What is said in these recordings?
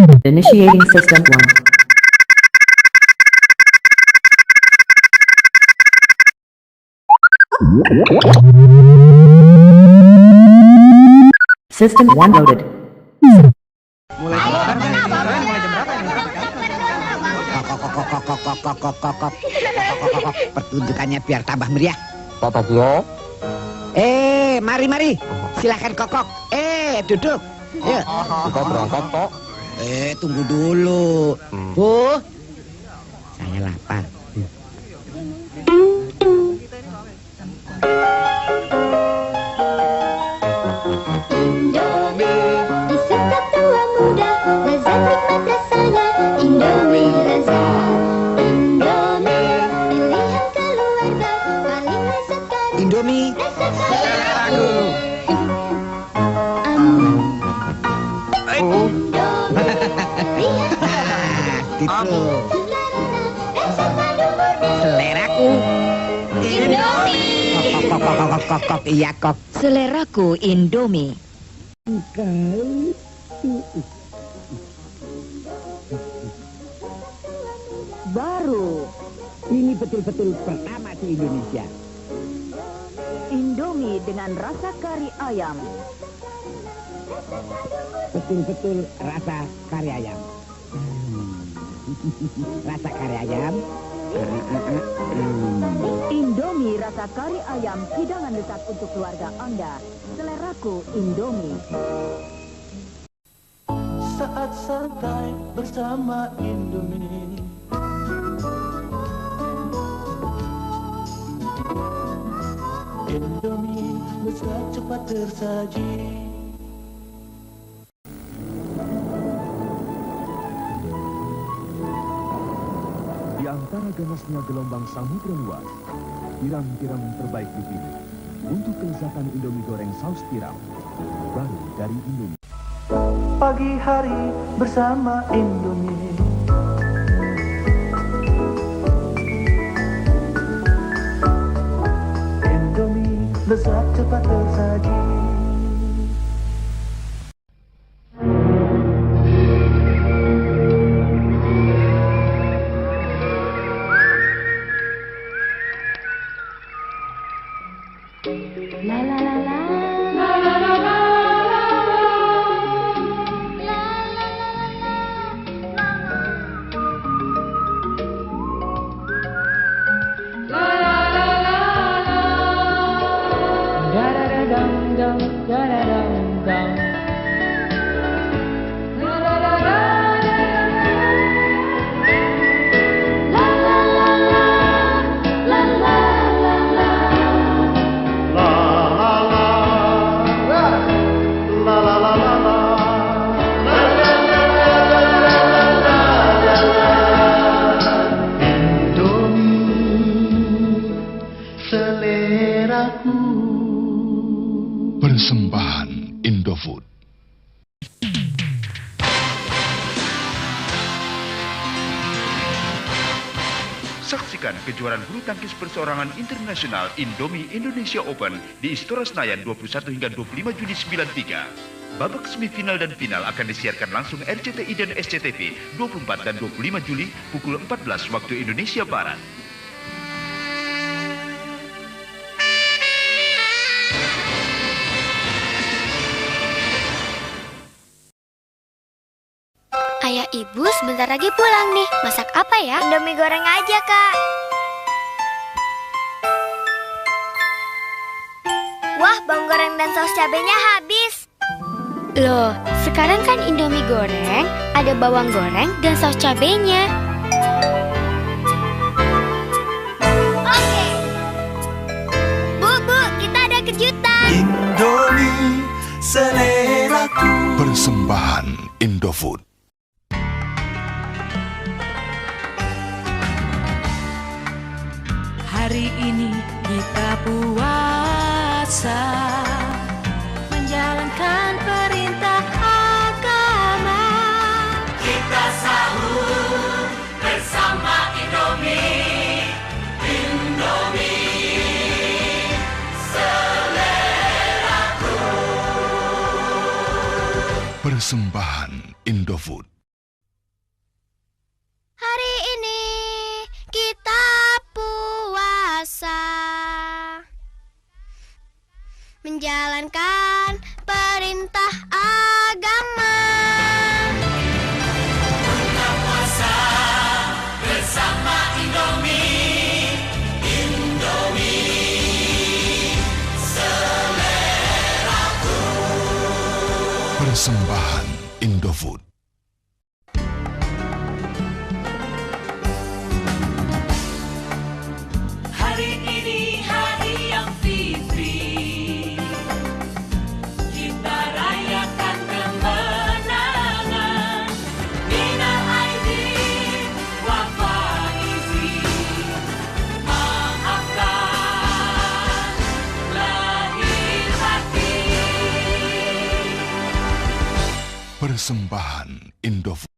Initiating System 1. System 1 loaded. Mulai jam berapa ini? Pertunjukannya biar tambah meriah. Pak Bagio. Mari. Silahkan kokok. Duduk. Yuk. Kita berangkat, Pak. Tunggu dulu. Bu, saya lapar. Indomie disantap tua muda, lezat nikmat rasanya. Indomie lezat. Indomie pilihan keluarga, paling lezat kan. Indomie. Rasakan. Indomie Gitu. rasakan umurnya. Seleraku. Indomie. Kok, iya kok. Seleraku Indomie. Baru. Ini betul-betul pertama di Indonesia. Indomie dengan rasa kari ayam. Betul-betul rasa kari ayam. Rasa kari ayam. Indomie rasa kari ayam, hidangan lezat untuk keluarga Anda. Seleraku Indomie. Saat santai bersama Indomie. Indomie lezat cepat tersaji. Di antara ganasnya gelombang samudra luas, tiram-tiram terbaik dipilih untuk kelezatan Indomie goreng saus tiram, baru dari Indomie. Pagi hari bersama Indomie. Indomie lezat cepat tersaji. La la la la. La la la la. La la la la. La la la la. Da da da dum dum, da da dum dum. La la la la. La la la la. La la la la. Indomie seleraku. Persembahan Indofood. Saksikan kejuaraan bulu tangkis perseorangan internasional Indomie Indonesia Open di Istora Senayan 21 hingga 25 Juni 93. Babak semifinal dan final akan disiarkan langsung RCTI dan SCTV 24 dan 25 Juli pukul 14 waktu Indonesia Barat. Ayah ibu sebentar lagi pulang nih. Masak apa ya? Indomie goreng aja, Kak. Wah, bawang goreng dan saus cabenya habis. Loh, sekarang kan Indomie goreng ada bawang goreng dan saus cabenya. Oke. Bu, kita ada kejutan. Indomie seleraku. Persembahan Indofood. Hari ini kita puasa, menjalankan perintah agama. Kita sahur bersama Indomie. Indomie seleraku. Persembahan Indofood. menjalankan perintah agama. Buka puasa bersama Indomie, Indomie seleraku. Persembahan Indofood. Hari ini hari yang fitri, kita rayakan kemenangan. Minal aidin wal faizin, maafkan lahir batin. Persembahan Indofood.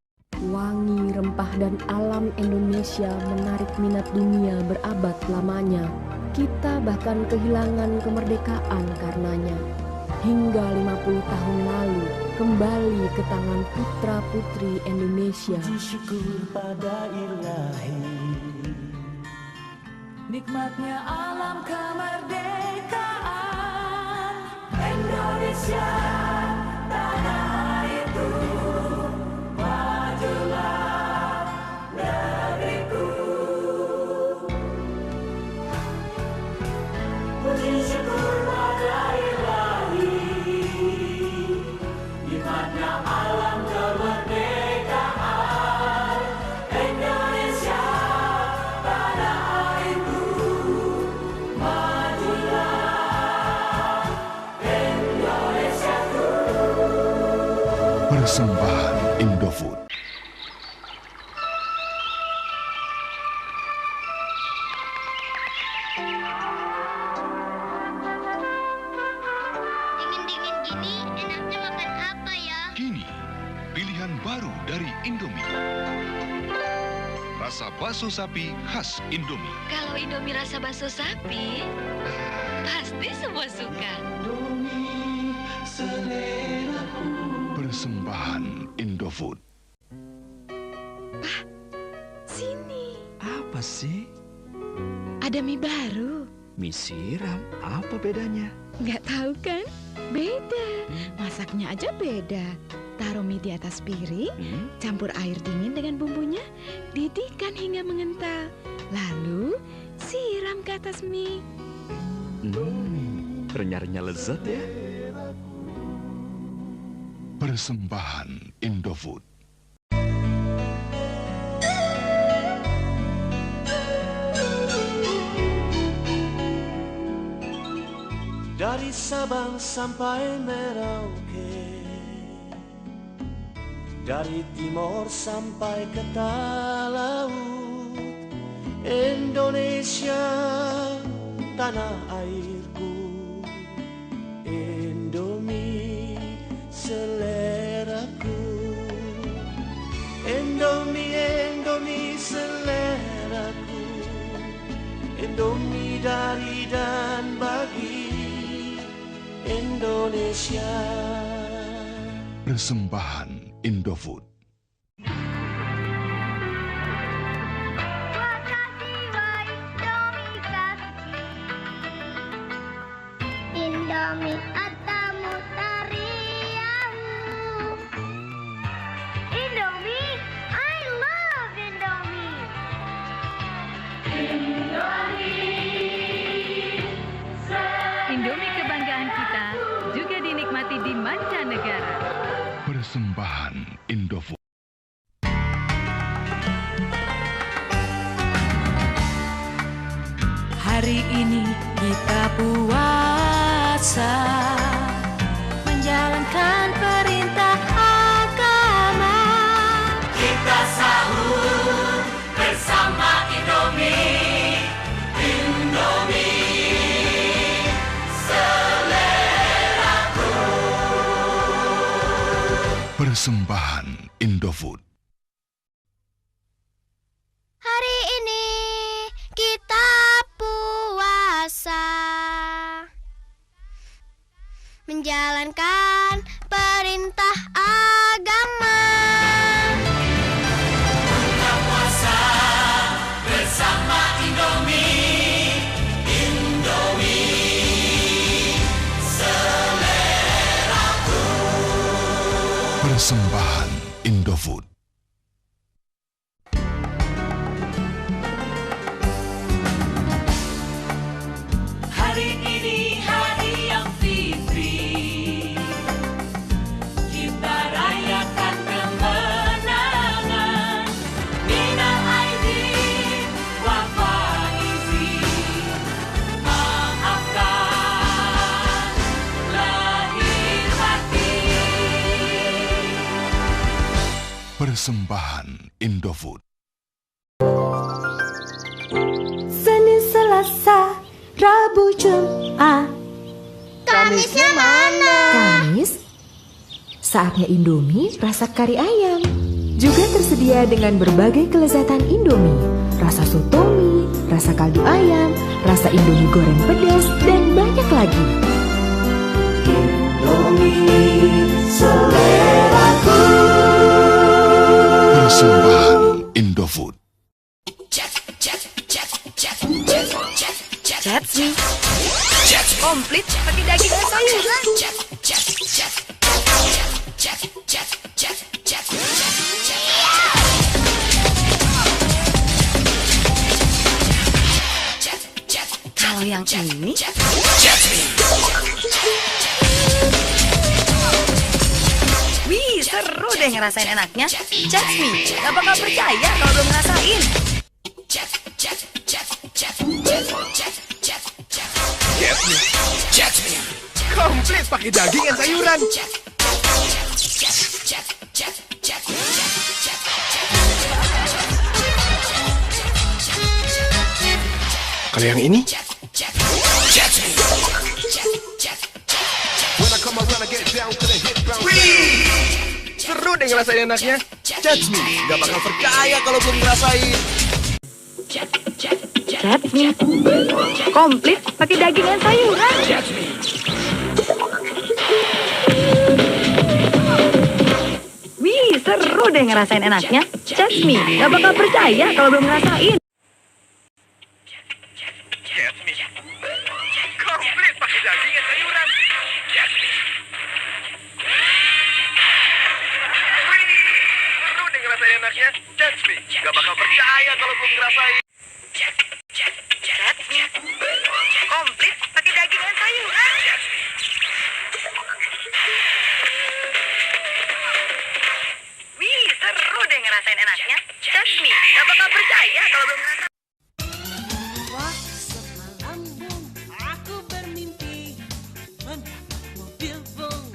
Wangi rempah dan alam Indonesia menarik minat dunia berabad lamanya. Kita bahkan kehilangan kemerdekaan karenanya. Hingga 50 tahun lalu, kembali ke tangan putra-putri Indonesia. Puji syukur pada Ilahi. Nikmatnya alam kemerdekaan Indonesia, tanah airku, majulah negeriku. Puji syukur pada Ilahi, nikmatnya alam kemerdekaan Indonesia, tanah airku, majulah Indonesiaku. Persembahan Indofood. Dingin-dingin gini, enaknya makan apa ya? Kini, pilihan baru dari Indomie. Rasa bakso sapi khas Indomie. Kalau Indomie rasa bakso sapi, pasti semua suka. Indomie seleraku. Persembahan Indofood. Sini, Apa sih? ada mie baru. Mie siram, apa bedanya? Nggak tahu kan? Beda. Masaknya aja beda. Taruh mie di atas piring, campur air dingin dengan bumbunya, didihkan hingga mengental. Lalu siram ke atas mie. Renyah-renyah lezat ya. Persembahan Indofood. Dari Sabang sampai Merauke, dari timur sampai ke laut, Indonesia tanah airku, Indomie seleraku, Indomie, Indomie seleraku, Indomie dari dan bagi Indonesia. Persembahan Indofood. Indomie atamu tariahu. Indomie, I love Indomie. Indomie kebanggaan kita juga dinikmati di mancanegara. Persembahan Indofood. Hari ini kita puasa, menjalankan perintah agama. Kita sahur bersama Indomie, Indomie seleraku. Persembahan Indofood. Hari ini kita puasa, menjalankan perintah agama. Buka puasa bersama Indomie, Indomie Persembahan Indofood. Hari ini hari yang fitri, kita rayakan kemenangan. Minal aidin wal faizin, maafkan lahir batin. Persembahan Indofood. Senin, Selasa, Rabu, Jumat. Kamisnya mana? Kamis, saatnya Indomie rasa kari ayam. Juga tersedia dengan berbagai kelezatan Indomie. Rasa sotomi, rasa kaldu ayam, rasa Indomie goreng pedas, dan banyak lagi. Indomie seleraku. Persembahan Indofood. Jetsmi komplit pakai daging dan sayuran. Kalau yang ini wih, seru deh ngerasain enaknya. Jetsmi gak bakal percaya kalau belum ngerasain. Jetsmi komplit pakai daging dan sayuran. Kalau yang ini wih, seru deh ngerasain enaknya. Jetsmi gak bakal percaya kalau belum ngerasain. Jetsmi komplit pakai daging dan sayuran. Wih, seru deh ngerasain enaknya. Jetsmi gak bakal percaya kalau belum ngerasain. Komplit pakai daging dan sayuran. Wih, seru deh ngerasain enaknya. Jetsmi gak bakal percaya kalau belum ngerasain. Komplit pakai daging dan sayuran. Wih, seru deh ngerasain enaknya. Jetsmi gak bakal percaya kalau belum ngerasain. Wah, semalam bung, aku bermimpi menaiki mobil bung.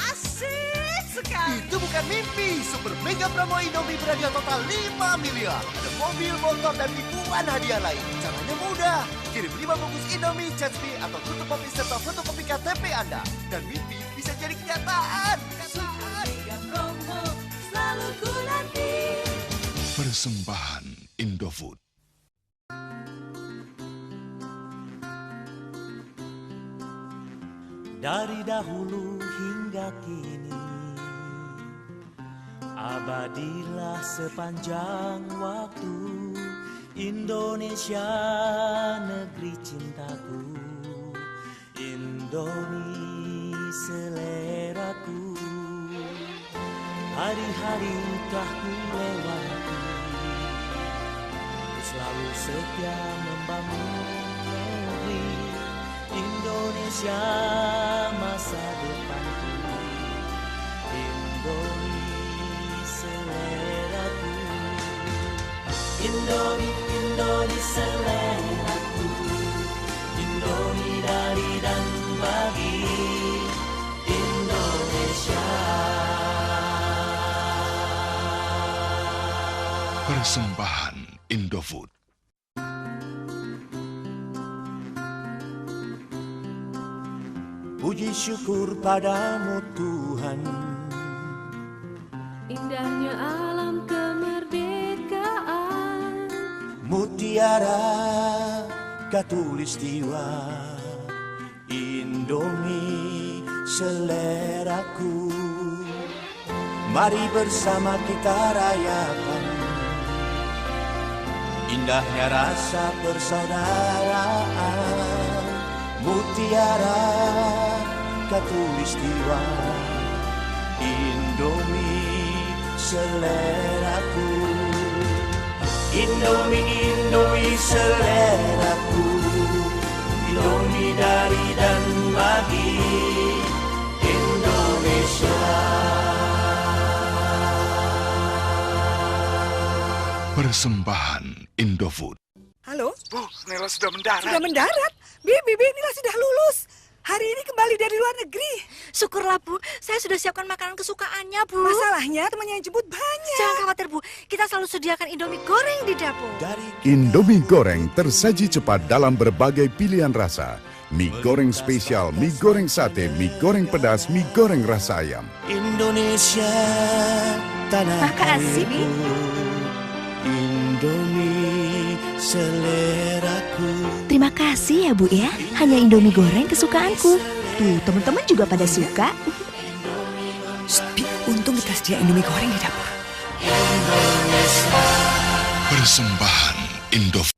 Asik sekali. Itu bukan mimpi. Super Mega Promo Indomie berhadiah total 5 miliar. Ada mobil, motor, dan ribuan hadiah lain. Caranya mudah. Kirim 5 bungkus Indomie, Jetsmi, atau tutup kopi serta fotokopi KTP Anda. Dan mimpi bisa jadi kenyataan. Super Mega Promo selalu ku nanti. Persembahan Indofood. Dari dahulu hingga kini, abadilah sepanjang waktu. Indonesia negeri cintaku, Indomie seleraku. Hari-hari telah ku lewati, ku selalu setia membangun negeri Indonesia masa depanku. Indomie seleraku, Indomie, Indomie seleraku, Indomie dari dan bagi Indonesia. Persembahan Indofood. Puji syukur padamu Tuhan, Indahnya alam kemerdekaan. mutiara katulistiwa, Indomie seleraku. Mari bersama kita rayakan indahnya rasa persaudaraan, mutiara katulistiwa, Indomie seleraku. Indomie, Indomie seleraku. Indomie dari dan bagi Indonesia. Persembahan Indofood. Halo? Bu, Nela sudah mendarat. Sudah mendarat? Bibi, Nila sudah lulus. Hari ini kembali dari luar negeri. Syukurlah, Bu. Saya sudah siapkan makanan kesukaannya, Bu. Masalahnya temannya yang jemput banyak. Jangan khawatir, Bu. Kita selalu sediakan Indomie goreng di dapur. Indomie goreng tersaji cepat dalam berbagai pilihan rasa. Mie goreng spesial, mie goreng sate, mie goreng pedas, mie goreng rasa ayam. Indonesia, tanah Makasih, Bi. Indomie seleraku. Terima kasih ya Bu ya, hanya Indomie goreng kesukaanku. Tuh teman-teman juga pada suka. Bi, untung kita sedia Indomie goreng di dapur. Persembahan Indofood.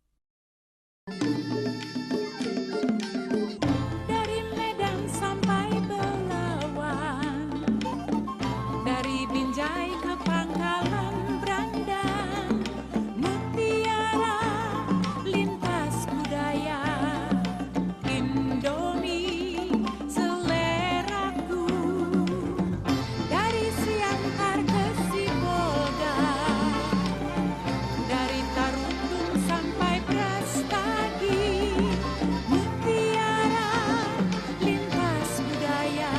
Dari Medan sampai Belawan, dari Binjai ke Pangkalan Brandang, mutiara lintas budaya, Indomie seleraku. Dari Siantar ke Sibolga, dari Tarutung sampai Brastagi, mutiara lintas budaya,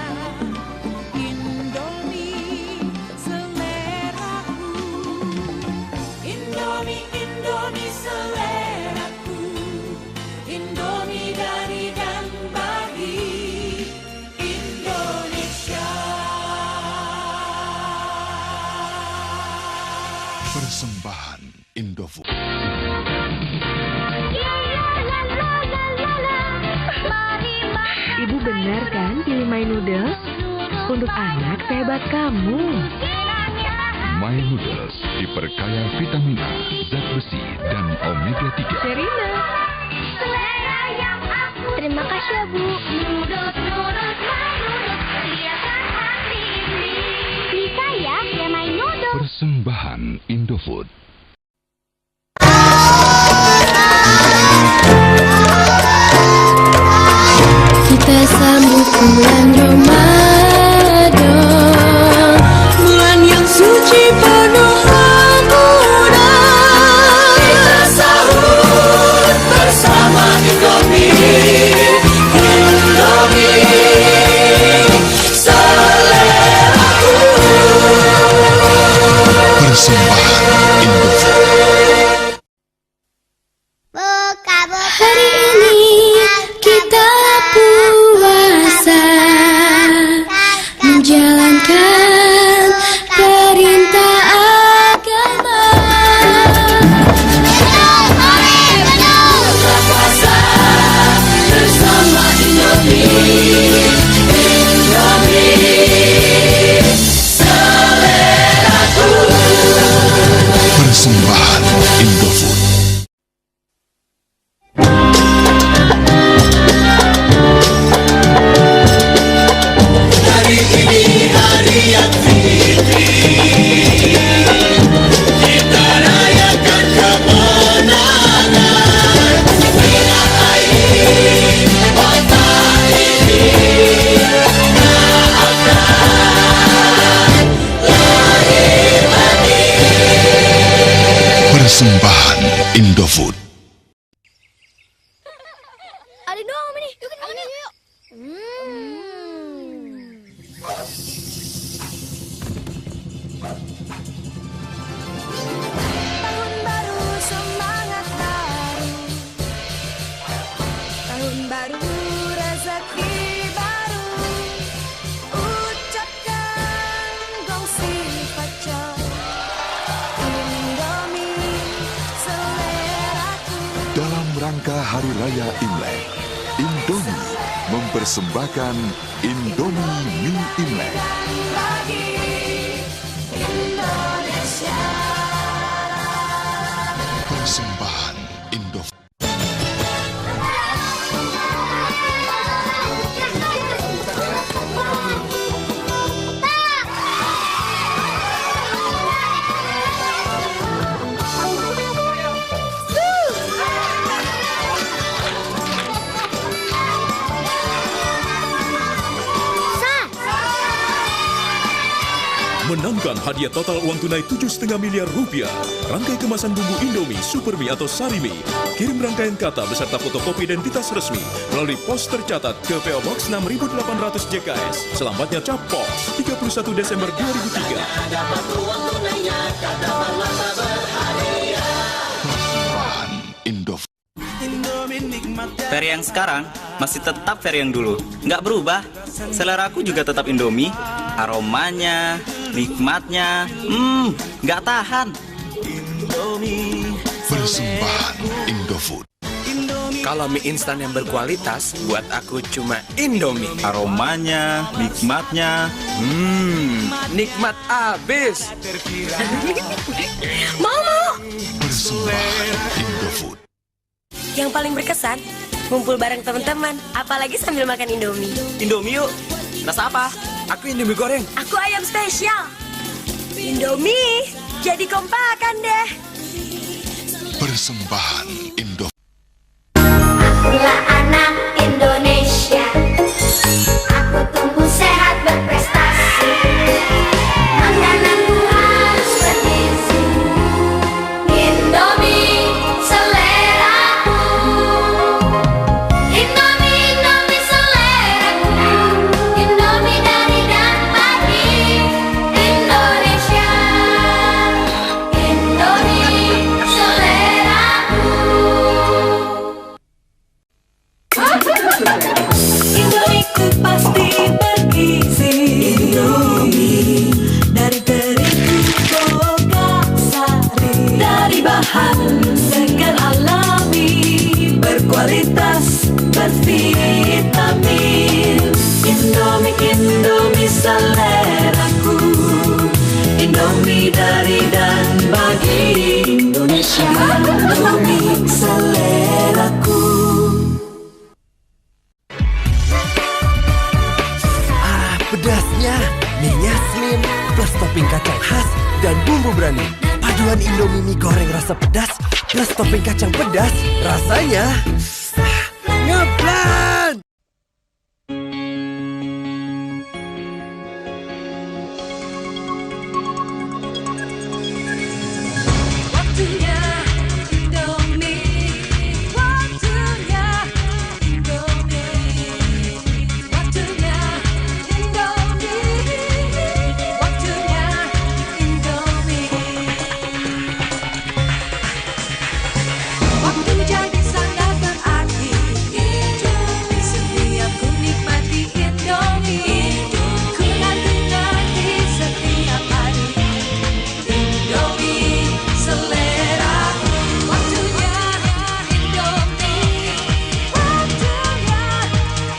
Indomie seleraku. Indomie, Indomie seleraku. Indomie dari dan bagi Indonesia. Persembahan Indofood. Ibu benar kan pilih My Noodles? Untuk anak sehebat kamu. My Noodles diperkaya vitamin A, zat besi, dan omega 3. Serina. Terima kasih ya, Bu. Nurut, sediakan hati ini. Bisa ya, main noodles. Persembahan Indofood. Kita sambut bulan Ramadan, bulan yang suci penuh anugerah. Kita sahur bersama Indomie, Indomie seleraku. Persembahan Indofood. Hari ini kita puasa, menjalankan perintah agama. Buka puasa bersama Indomie, Indomie seleraku. Persembahan Indofood. Hari ini hari yang fitri, kita rayakan kemenangan. Minat air mata ini, maafkan lahir batin. Persembahan Indofood. Ada doang ini. Yuk kita makan yuk. Tahun baru, semangat baru. Tahun baru, rezeki baru. Ucapkan gongsi pacol. Indomie seleraku. Dalam rangka Hari Raya Imlek, Indomie mempersembahkan Indomie Mie Imlek. Bagi Indonesia. Persembahan Indofood. Menangkan hadiah total uang tunai 7,5 miliar rupiah. Rangkai kemasan bumbu Indomie, Super Mie atau Sari Mie. Kirim rangkaian kata beserta fotokopi identitas resmi melalui pos tercatat ke PO Box 6800 JKS. Selamatnya cap pos 31 Desember 2003. Ferry yang sekarang masih tetap Ferry yang dulu, nggak berubah. Selera aku juga tetap Indomie, aromanya, nikmatnya, nggak tahan. Persembahan Indofood. Kalau mie instan yang berkualitas, buat aku cuma Indomie. Aromanya, nikmatnya, nikmat abis. Mau. Persembahan Indofood. Yang paling berkesan, ngumpul bareng teman-teman, apalagi sambil makan Indomie. Indomie yuk, rasa apa? Aku Indomie goreng. Aku ayam spesial. Indomie, jadi kompakan deh. Persembahan Indofood. Akulah anak Indonesia. Aku tumbuh sehat berprestasi. Makananku harus bergizi. Indomie seleraku. Indomie seleraku. Indomie dari dan pagi. Indonesia. Indomie seleraku. Indomiku pasti bergizi. Indomie dari terigu boga sari, dari bahan segar alami, berkualitas, bervitamin. Indomie seleraku. Indomie dari dan bagi Indonesia. Indomie seleraku. Pedasnya, mie-nya slim, plus topping kacang khas dan bumbu berani. Paduan Indomie mie goreng rasa pedas plus topping kacang pedas, rasanya ngeblan. Waktunya Indomie, waktunya Indomie, waktunya Indomie, waktunya Indomie. Waktu jadi sangat berarti. Di setiap ku nikmati Indomie, ku nanti setiap hari. Indomie selera, waktunya Indomie, waktunya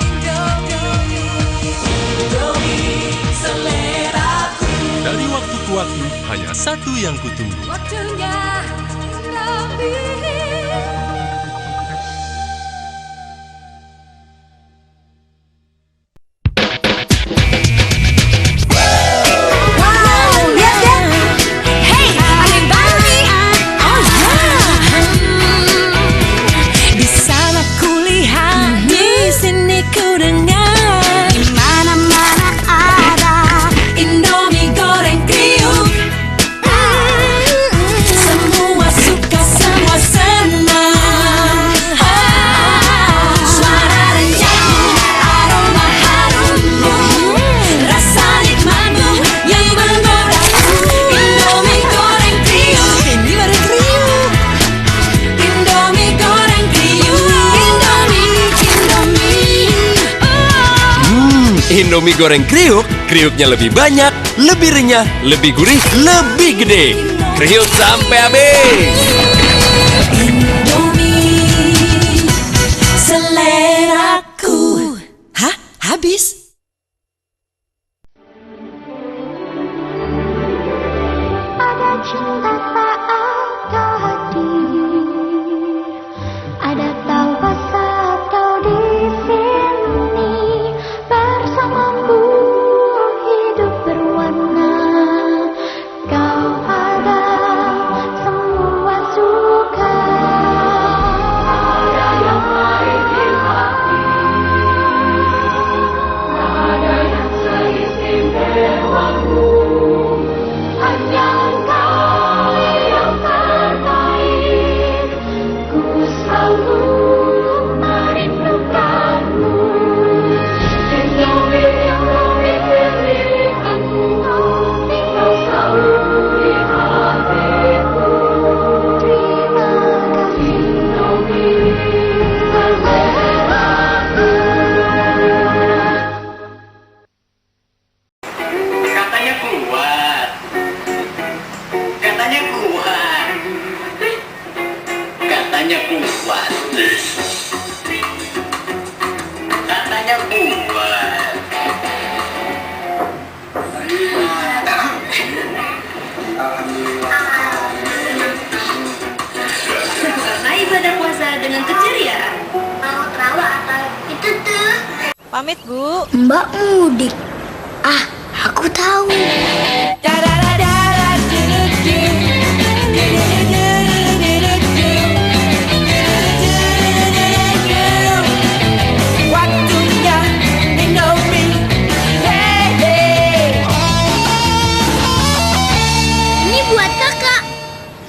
Indomie, Indomie seleraku. Dari waktu ke waktu, hanya satu yang kutunggu. Waktunya Indomie. Di sana kulihat, di sini ku dengar, di mana-mana ada Indomie goreng kriuk. Semua suka, semua senang. Suara renyahmu, aroma harummu, rasa nikmatmu yang menggodaku. Indomie goreng kriuk. Indomie goreng kriuk. Indomie goreng kriuk, kriuknya lebih banyak, lebih renyah, lebih gurih, lebih gede. Kriuk sampai habis. Indomie seleraku. Hah? Habis? Ada cinta tak ada hati, ada tawa atau di sini bersamaku hidup berwarna. Kau ada semua suka. Ada yang lain di hati, Pamit, Bu. Mbak mudik. Ah, aku tahu. Waktunya Indomie. Hey, hey. Ini buat kakak.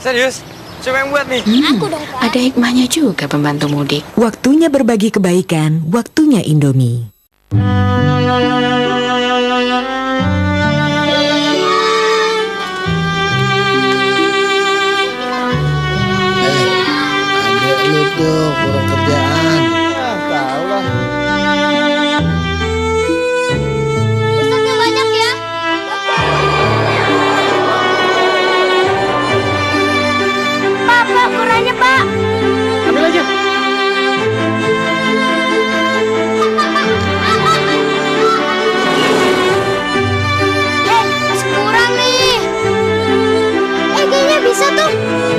Serius? Siapa yang buat nih? Aku dong, Kak. Ada hikmahnya juga pembantu mudik. Waktunya berbagi kebaikan, waktunya Indomie. Adek lu tuh kurang kerjaan. Tahu lah. Pesannya banyak ya. Pak, korannya, Pak. Ambil aja. Masih kurang nih. Kayaknya bisa tuh.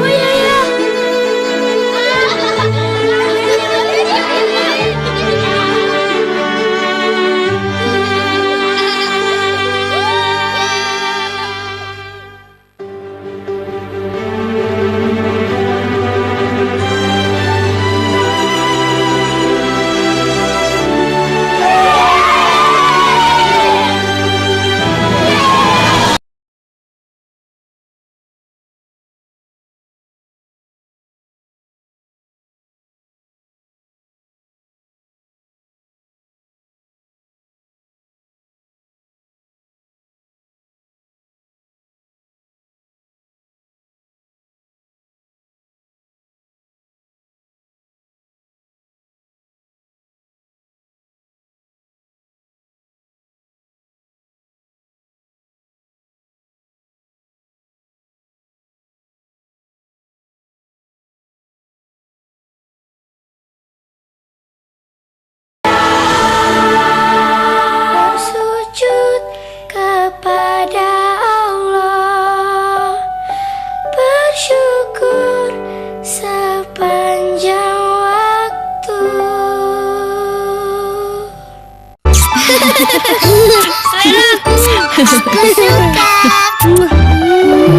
Oh iya ya. Bersujud kepada Allah, bersyukur sepanjang waktu.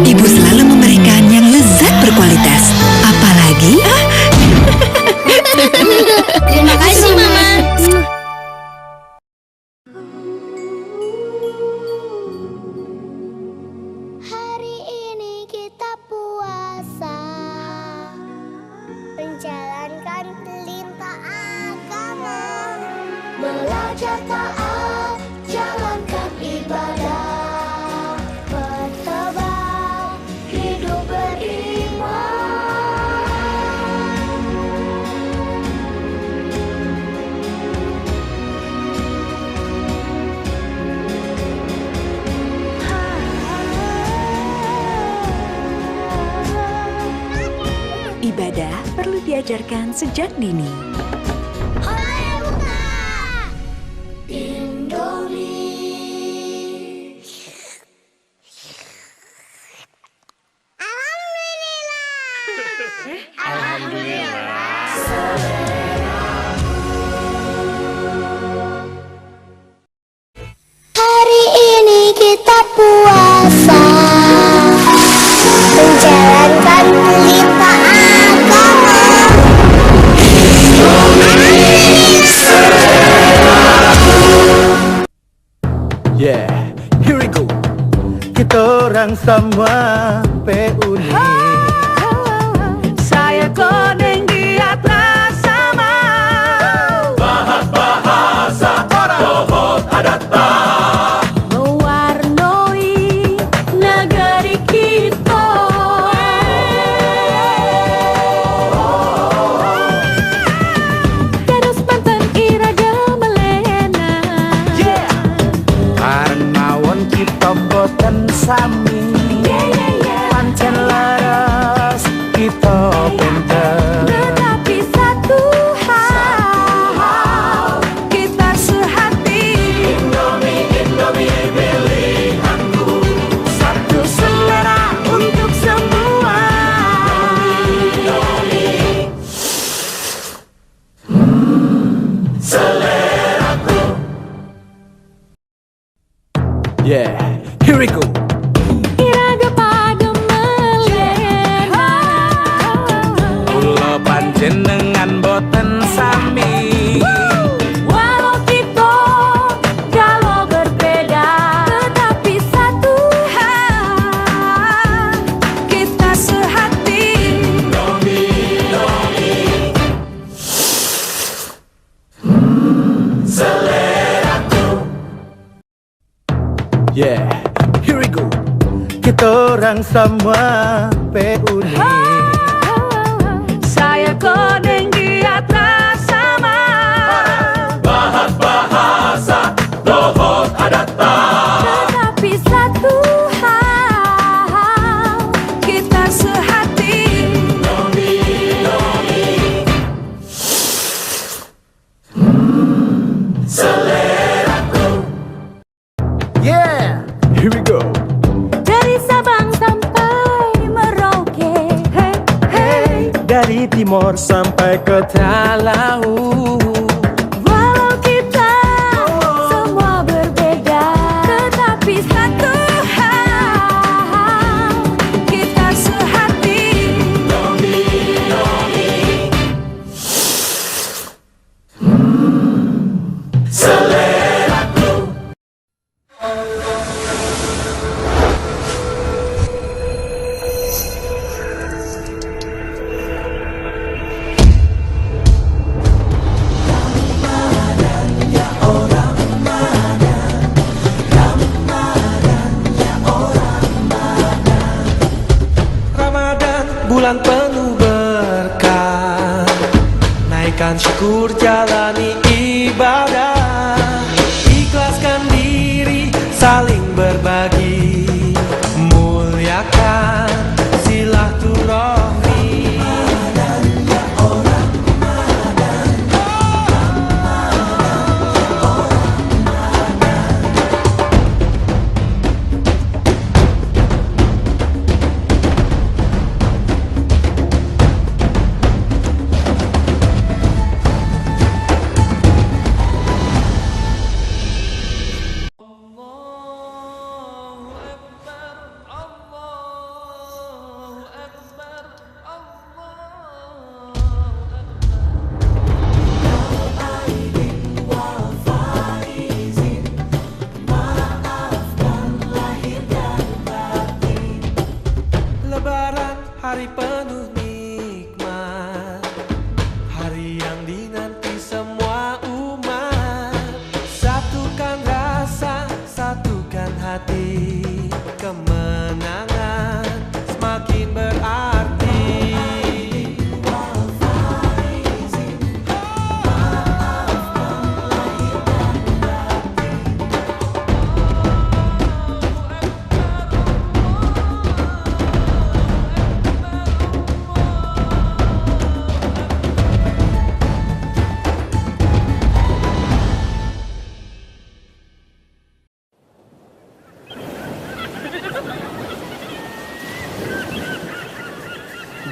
Ibu selalu memberikan yang lezat berkualitas. Apalagi Terima kasih, Mama. Hari ini kita puasa, menjalankan perintah agama, belajar taat, jalankan ibadah, bertobat, hidup beriman. ibadah perlu diajarkan sejak dini. Hari ini kita puasa, menjalankan perintah agama. Yeah, here we go. Kita orang sama PUNI. Saya koneng di atas sama. Bahasa tohot adat mewarnai negeri kita. Terus Banten iraga melena. Yeah. Karena won kita boten sami. Pancen lara Yeah, here we go. Iraga pada melena. Kula panjenengan boten sami. Walau kita kalau berbeda, tetapi satu hal kita sehati. Seleraku. Yeah, here we go. Kita orang semua unik. Saya kodeng di atas sama. Bahasa dohot adata. Tetapi satu hal kita sehati. Seleraku. Yeah, here we go. Dari Sabang sampai Merauke, hey, hey. Dari timur sampai ke Talau. Walau kita semua berbeda, tetapi satu hal kita sehati. Seleraku. Ramadan bulan penuh berkah, naikkan syukur jalani ibadah, ikhlaskan diri saling berbagi, muliakan silaturahmi. Lebaran hari penuh nikmat, hari yang dinanti semua umat. Satukan rasa, satukan hati, kemenangan semakin berarti.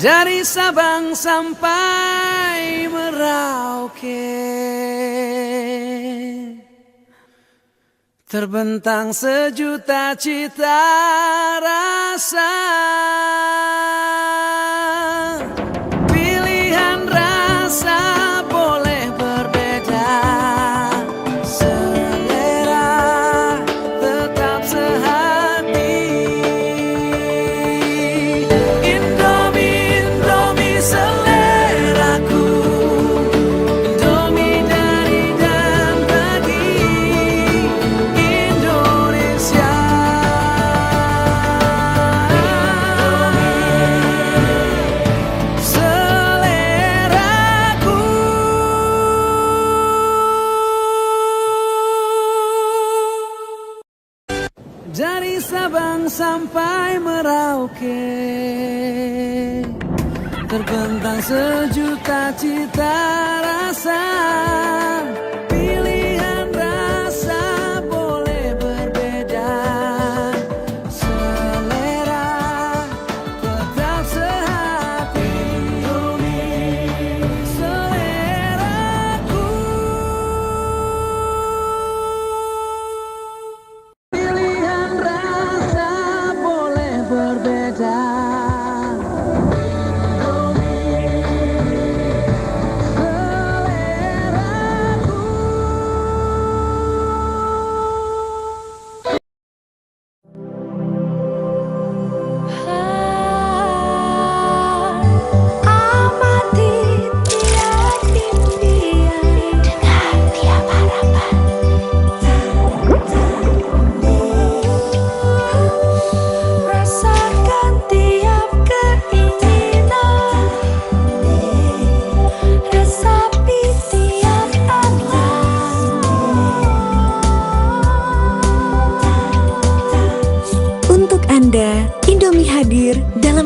Dari Sabang sampai Merauke, terbentang sejuta cita rasa. Pilihan rasa boleh berbeda, selera tetap sehati. Indomie seleraku, Indomie dari dan bagi Indonesia. Seleraku. Dari Sabang sampai Merauke, terbentang sejuta cita rasa. Pilihan rasa boleh berbeda, selera tetap sehati. Seleraku.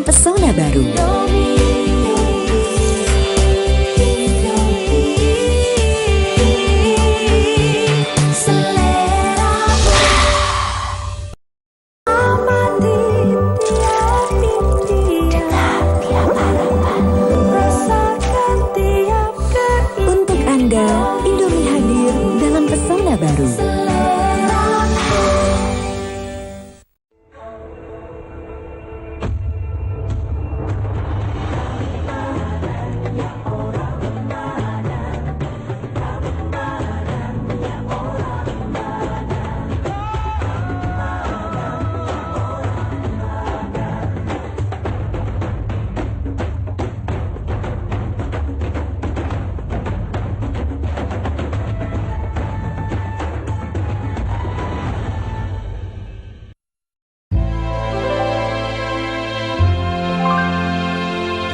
pesona baru. Untuk Anda, Indomie hadir dalam pesona baru.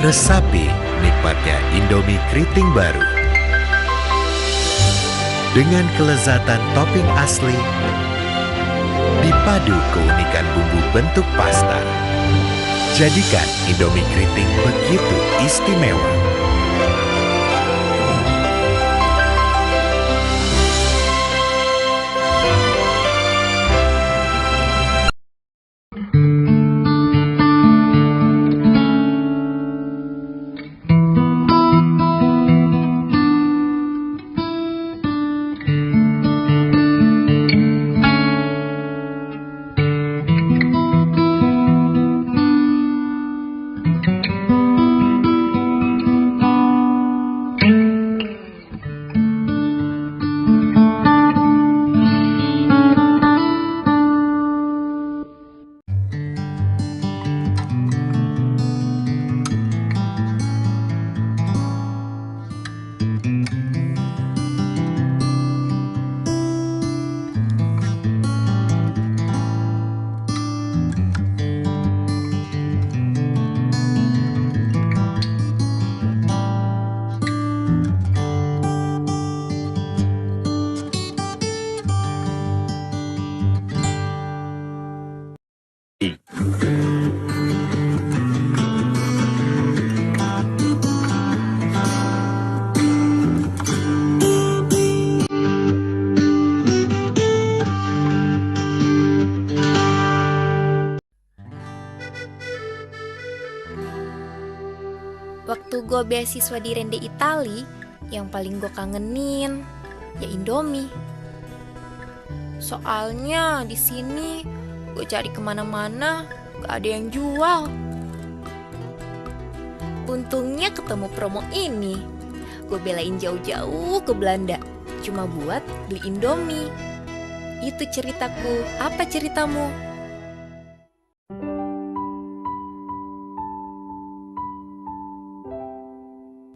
Resapi nikmatnya Indomie keriting baru. Dengan kelezatan topping asli, dipadu keunikan bumbu bentuk pasta. Jadikan Indomie keriting begitu istimewa. Waktu gue beasiswa di Rende Itali, yang paling gue kangenin ya Indomie. Soalnya di sini gue cari kemana-mana gak ada yang jual. Untungnya ketemu promo ini. Gue belain jauh-jauh ke Belanda cuma buat beli Indomie. Itu ceritaku. Apa ceritamu?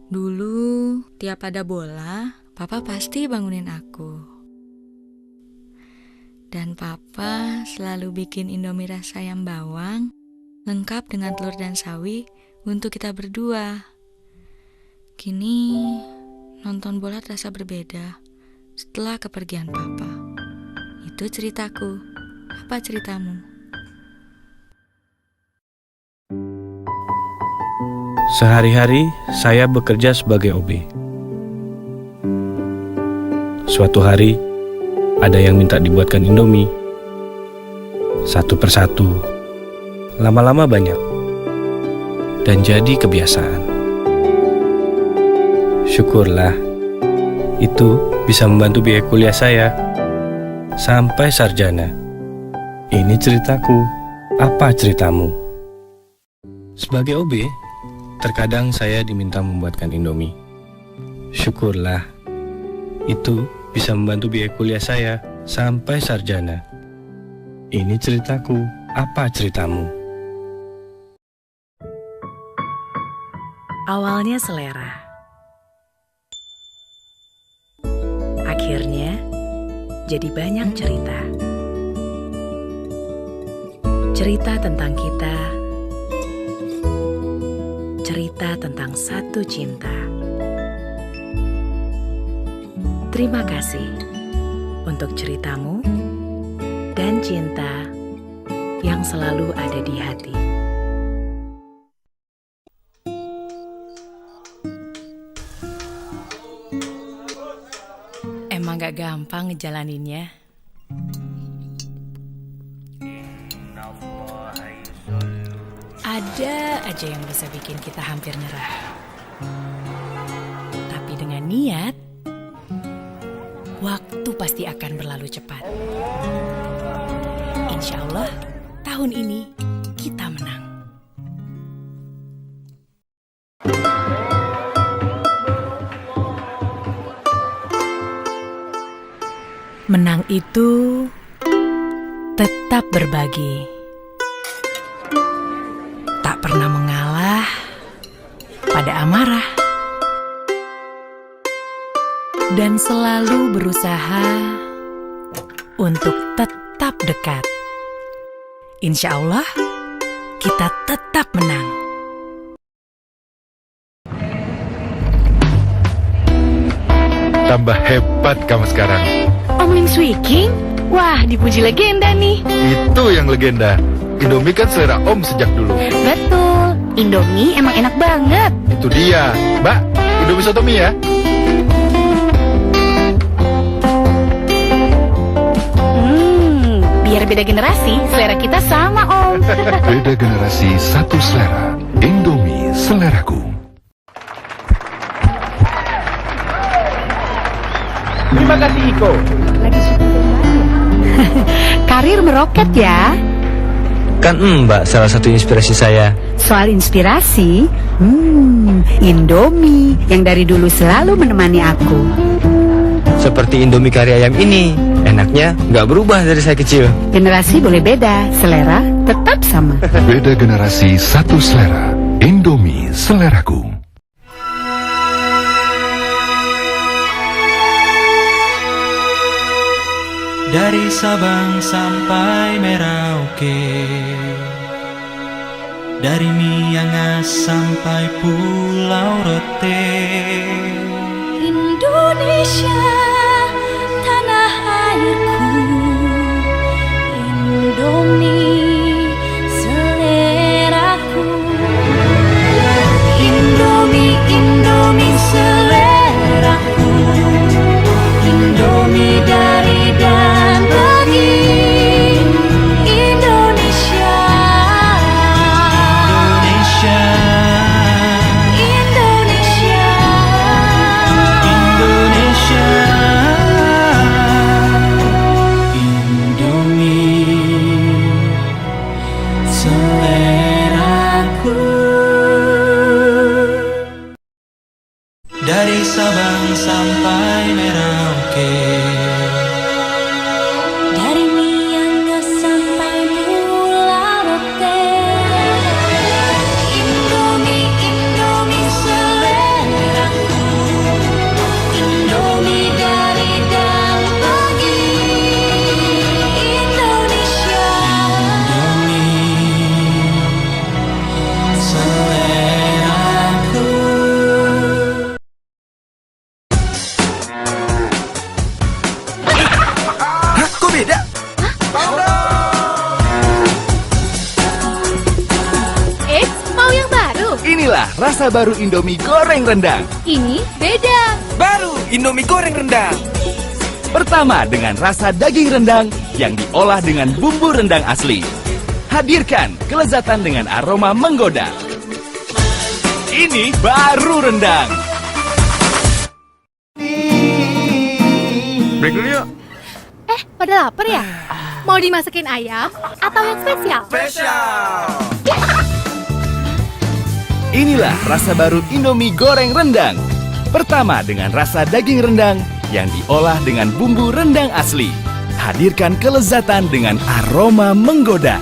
Dulu, tiap ada bola, Papa pasti bangunin aku. Dan Papa selalu bikin Indomie rasa ayam bawang, lengkap dengan telur dan sawi untuk kita berdua. Kini, nonton bola terasa berbeda setelah kepergian Papa. Itu ceritaku. Apa ceritamu? Sehari-hari saya bekerja sebagai OB. Suatu hari, ada yang minta dibuatkan Indomie. Satu persatu, lama-lama banyak. Dan jadi kebiasaan. Syukurlah, itu bisa membantu biaya kuliah saya. Sampai sarjana. Ini ceritaku. Apa ceritamu? Sebagai OB, terkadang saya diminta membuatkan Indomie. Syukurlah, itu bisa membantu biaya kuliah saya sampai sarjana. Ini ceritaku. Apa ceritamu? Awalnya selera. Akhirnya jadi banyak cerita. Cerita tentang kita. Cerita tentang satu cinta. Terima kasih untuk ceritamu dan cinta yang selalu ada di hati. gampang ngejalaninnya. Ada aja yang bisa bikin kita hampir nyerah. Tapi dengan niat, waktu pasti akan berlalu cepat. Insya Allah, tahun ini kita menang. Menang itu tetap berbagi, tak pernah mengalah pada amarah, dan selalu berusaha untuk tetap dekat. Insya Allah, kita tetap menang. Tambah hebat kamu sekarang. Om Lim Swee King? Wah, dipuji legenda nih. Itu yang legenda. Indomie kan selera Om sejak dulu. Betul, Indomie emang enak banget. Itu dia. Mbak, Indomie soto mie ya. Biar beda generasi, selera kita sama, Om. Beda generasi, satu selera. Indomie, seleraku. Terima kasih Iko. Lagi karir meroket ya. Kan Mbak salah satu inspirasi saya. Soal inspirasi, Indomie yang dari dulu selalu menemani aku. Seperti Indomie kari ayam ini, enaknya nggak berubah dari saya kecil. Generasi boleh beda, selera tetap sama. Beda generasi, satu selera. Indomie, seleraku. Dari Sabang sampai Merauke, dari Miangas sampai Pulau Rote. Indonesia, tanah airku. Indomie, seleraku. Indomie, Indomie, seleraku. Indomie dari dan bagi Indonesia. Indonesia, Indonesia, Indomie, seleraku. Dari Sabang sampai Merauke, dari Miangas sampai Pulau Rote. Indomie, Indomie, seleraku. Indomie dari dan bagi Indonesia. Indomie, seleraku. Kok beda? Mau yang baru? Inilah rasa baru Indomie goreng rendang. Ini beda. Baru Indomie goreng rendang. Pertama dengan rasa daging rendang yang diolah dengan bumbu rendang asli. Hadirkan kelezatan dengan aroma menggoda. Ini baru rendang. Break dulu yuk. Pada lapar ya? Mau dimasakin ayam atau yang spesial? Inilah rasa baru Indomie goreng rendang. Pertama dengan rasa daging rendang yang diolah dengan bumbu rendang asli. Hadirkan kelezatan dengan aroma menggoda.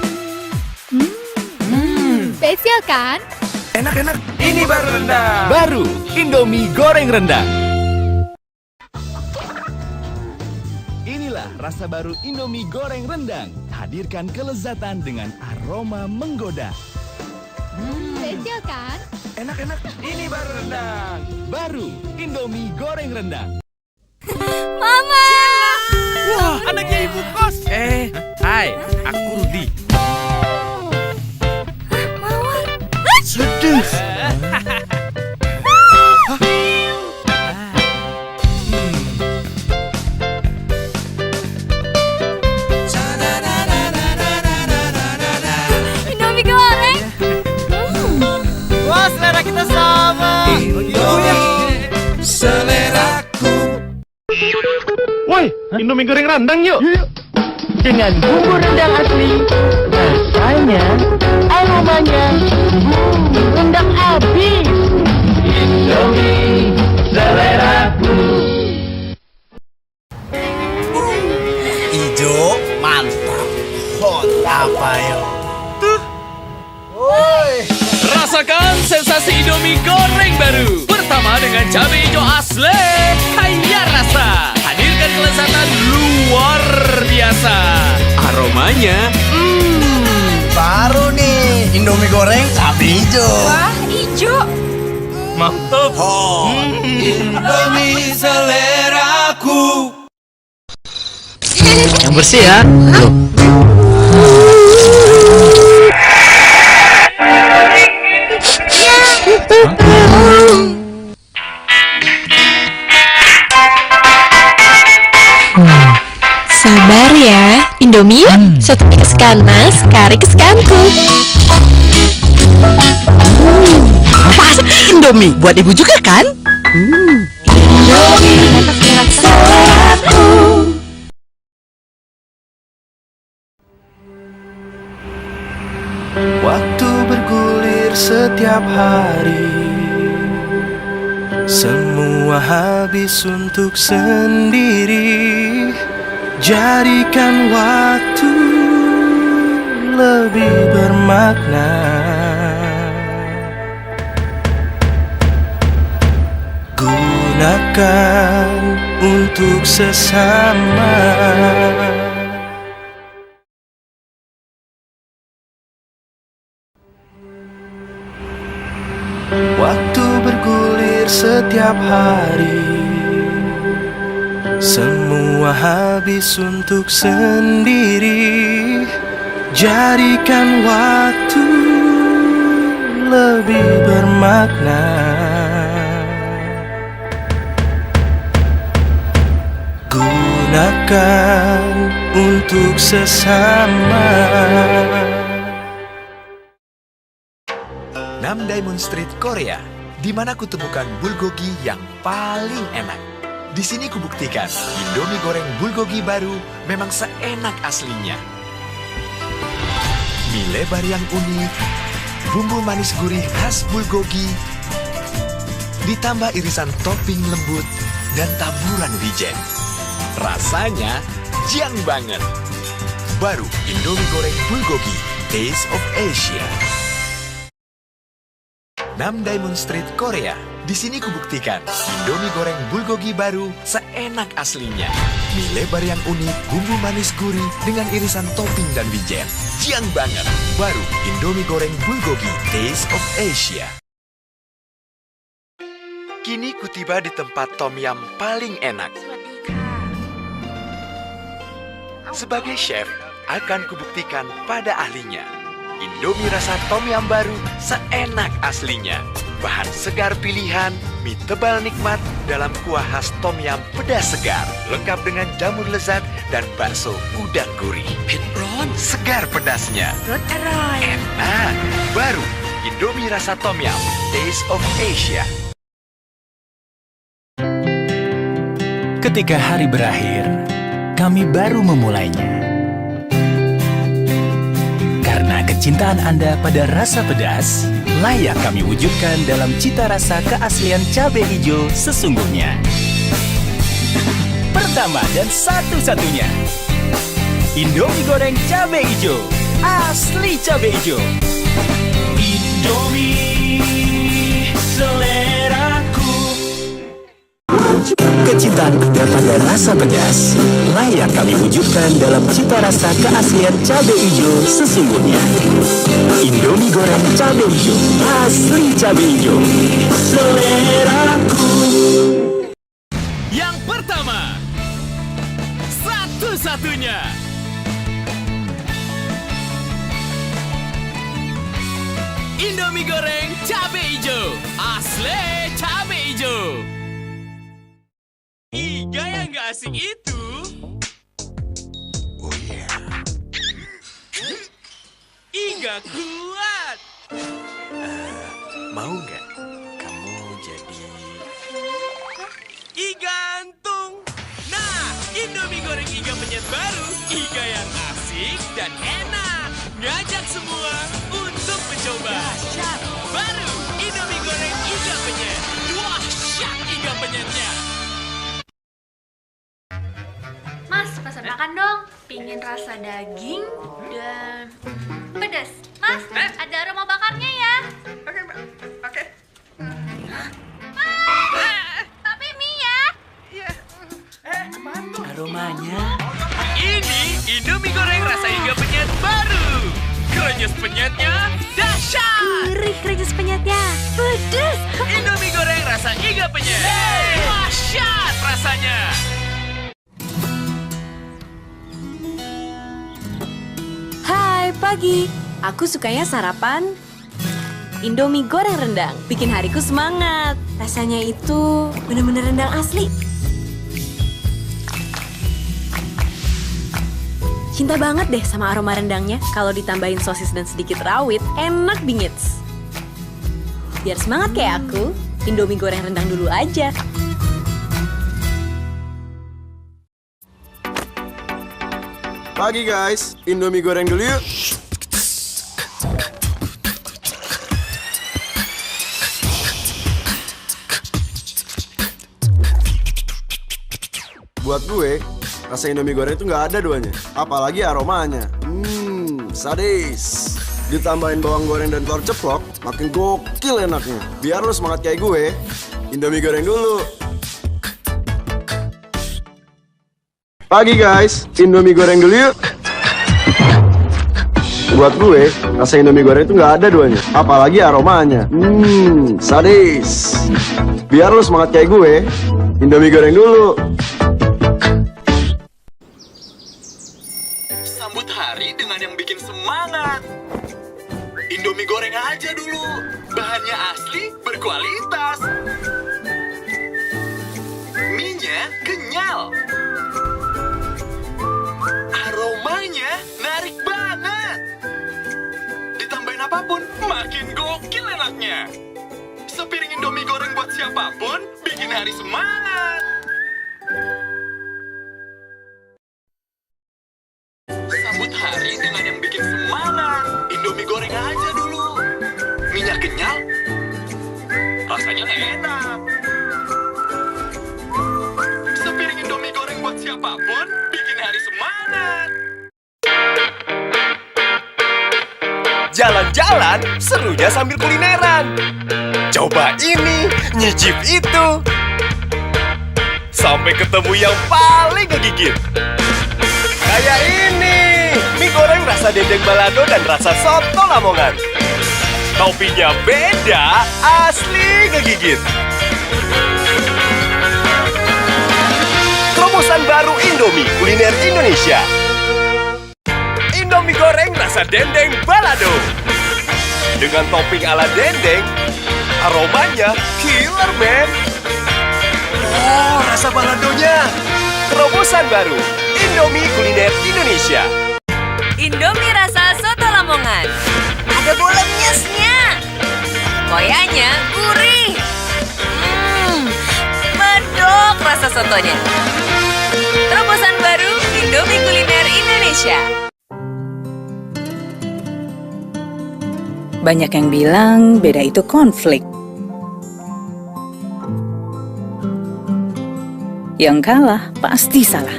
Spesial kan? Enak-enak, ini baru rendang. Baru Indomie goreng rendang. Inilah rasa baru Indomie goreng rendang. Hadirkan kelezatan dengan aroma menggoda. Spesial kan? Enak-enak, ini baru rendang. Baru Indomie goreng rendang. Mama! Wah, anaknya ibu kos. Hai, aku Rudi. Sedih. Indomie goreng rendang yuk. Dengan bumbu rendang asli, rasanya, aromanya, rendang habis. Indomie seleraku. Ijo, mantap. Hot apa ya? Tuh. Woi. Rasakan sensasi Indomie goreng baru. Pertama dengan cabai hijau asli, kaya rasa. Hadirkan kelezatan luar biasa. Aromanya, baru nih Indomie goreng cabai hijau. Wah, hijau. Mantap. Indomie seleraku. Yang bersih ya. Tuh. Sabar ya, Indomie. Satu kesukaan Mas, kari kesukaanku. Pasti Indomie buat ibu juga kan? Indomie seleraku. Waktu bergulir setiap hari, semua habis untuk sendiri. Jadikan waktu lebih bermakna. Gunakan untuk sesama. Waktu bergulir setiap hari, semua habis untuk sendiri. Jadikan waktu lebih bermakna. Gunakan untuk sesama. Namdaemun Street Korea, di mana kutemukan bulgogi yang paling enak. Di sini kubuktikan, Indomie goreng bulgogi baru memang seenak aslinya. Mie lebar yang unik, bumbu manis gurih khas bulgogi, ditambah irisan topping lembut dan taburan wijen. Rasanya jiang banget. Baru Indomie goreng bulgogi, Taste of Asia. Namdaemun Street Korea. Di sini kubuktikan, Indomie goreng bulgogi baru seenak aslinya. Mie lebar yang unik, bumbu manis gurih dengan irisan topping dan wijen. Jiang banget. Baru Indomie goreng bulgogi, Taste of Asia. Kini kutiba di tempat tom yum paling enak. Sebagai chef, akan kubuktikan pada ahlinya. Indomie rasa tom yum baru seenak aslinya. Bahan segar pilihan, mie tebal nikmat dalam kuah khas tom yum pedas segar. Lengkap dengan jamur lezat dan bakso udang gurih. Ron, segar pedasnya. Enak. Baru Indomie rasa tom yum, Taste of Asia. Ketika hari berakhir, kami baru memulainya. Karena kecintaan Anda pada rasa pedas, layak kami wujudkan dalam cita rasa keaslian cabai hijau sesungguhnya. Pertama dan satu-satunya, Indomie goreng cabai hijau, asli cabai hijau. Indomie seleraku. Kecintaan Anda pada rasa pedas layak kami wujudkan dalam cita rasa keaslian cabai hijau sesungguhnya. Indomie goreng cabai hijau, asli cabai hijau, seleraku. Yang pertama, satu-satunya, Indomie goreng cabai hijau, asli cabai hijau. Iga yang gak asing itu. Oh iya. Iga kuat. Mau nggak kamu jadi Igantung. Nah, Indomie goreng asik dan enak. Ngajak semua untuk mencoba. Baru Indomie goreng iga penyet. Dahsyat iga penyetnya. Mas, pesan makan dong. Pingin rasa daging dan pedas. Mas, ada aroma bakarnya ya. Oke. Tapi mie ya. Aromanya. Ini Indomie goreng rasa iga penyet baru. Krenyes penyetnya dahsyat. Gurih krenyes penyetnya. Pedas. Indomie goreng rasa iga penyet. Dahsyat rasanya. Hai, pagi. Aku sukanya sarapan Indomie goreng rendang. Bikin hariku semangat. Rasanya itu bener-bener rendang asli. Cinta banget deh sama aroma rendangnya. Kalau ditambahin sosis dan sedikit rawit, enak bingits. Biar semangat kayak aku, Indomie goreng rendang dulu aja. Pagi guys, Indomie goreng dulu yuk. Buat gue, rasa Indomie goreng itu nggak ada duanya. Apalagi aromanya. Sadis. Ditambahin bawang goreng dan telur ceplok, makin gokil enaknya. Biar lo semangat kayak gue, Indomie goreng dulu. Pagi guys, Indomie goreng dulu yuk. Buat gue, rasa Indomie goreng itu nggak ada duanya. Apalagi aromanya. Sadis. Biar lo semangat kayak gue, Indomie goreng dulu. Sambut hari dengan yang bikin semangat. Indomie goreng aja dulu. Bahannya asli, berkualitas. Mie-nya kenyal. Aromanya narik banget. Ditambahin apapun, makin gokil enaknya. Sepiring Indomie goreng buat siapapun, bikin hari semangat. Sambut hari dengan yang bikin semangat. Indomie goreng aja dulu. Minyak kenyal, rasanya enak. Sepiring Indomie goreng buat siapapun, bikin hari semangat. Jalan-jalan, serunya sambil kulineran. Coba ini, nyicip itu. Sampai ketemu yang paling ngegigit. Kayak ini, mie goreng rasa dendeng balado dan rasa soto Lamongan. Toppingnya beda, asli ngegigit. Terobosan baru Indomie, kuliner Indonesia. Indomie goreng rasa dendeng balado. Dengan topping ala dendeng, aromanya killer, man. Oh, rasa baladonya. Terobosan baru, Indomie kuliner Indonesia. Indomie rasa soto Lamongan. Ada bolognese-nya. Koyanya gurih. Medok rasa sotonya. Terobosan baru Indomie kuliner Indonesia. Banyak yang bilang beda itu konflik. Yang kalah pasti salah.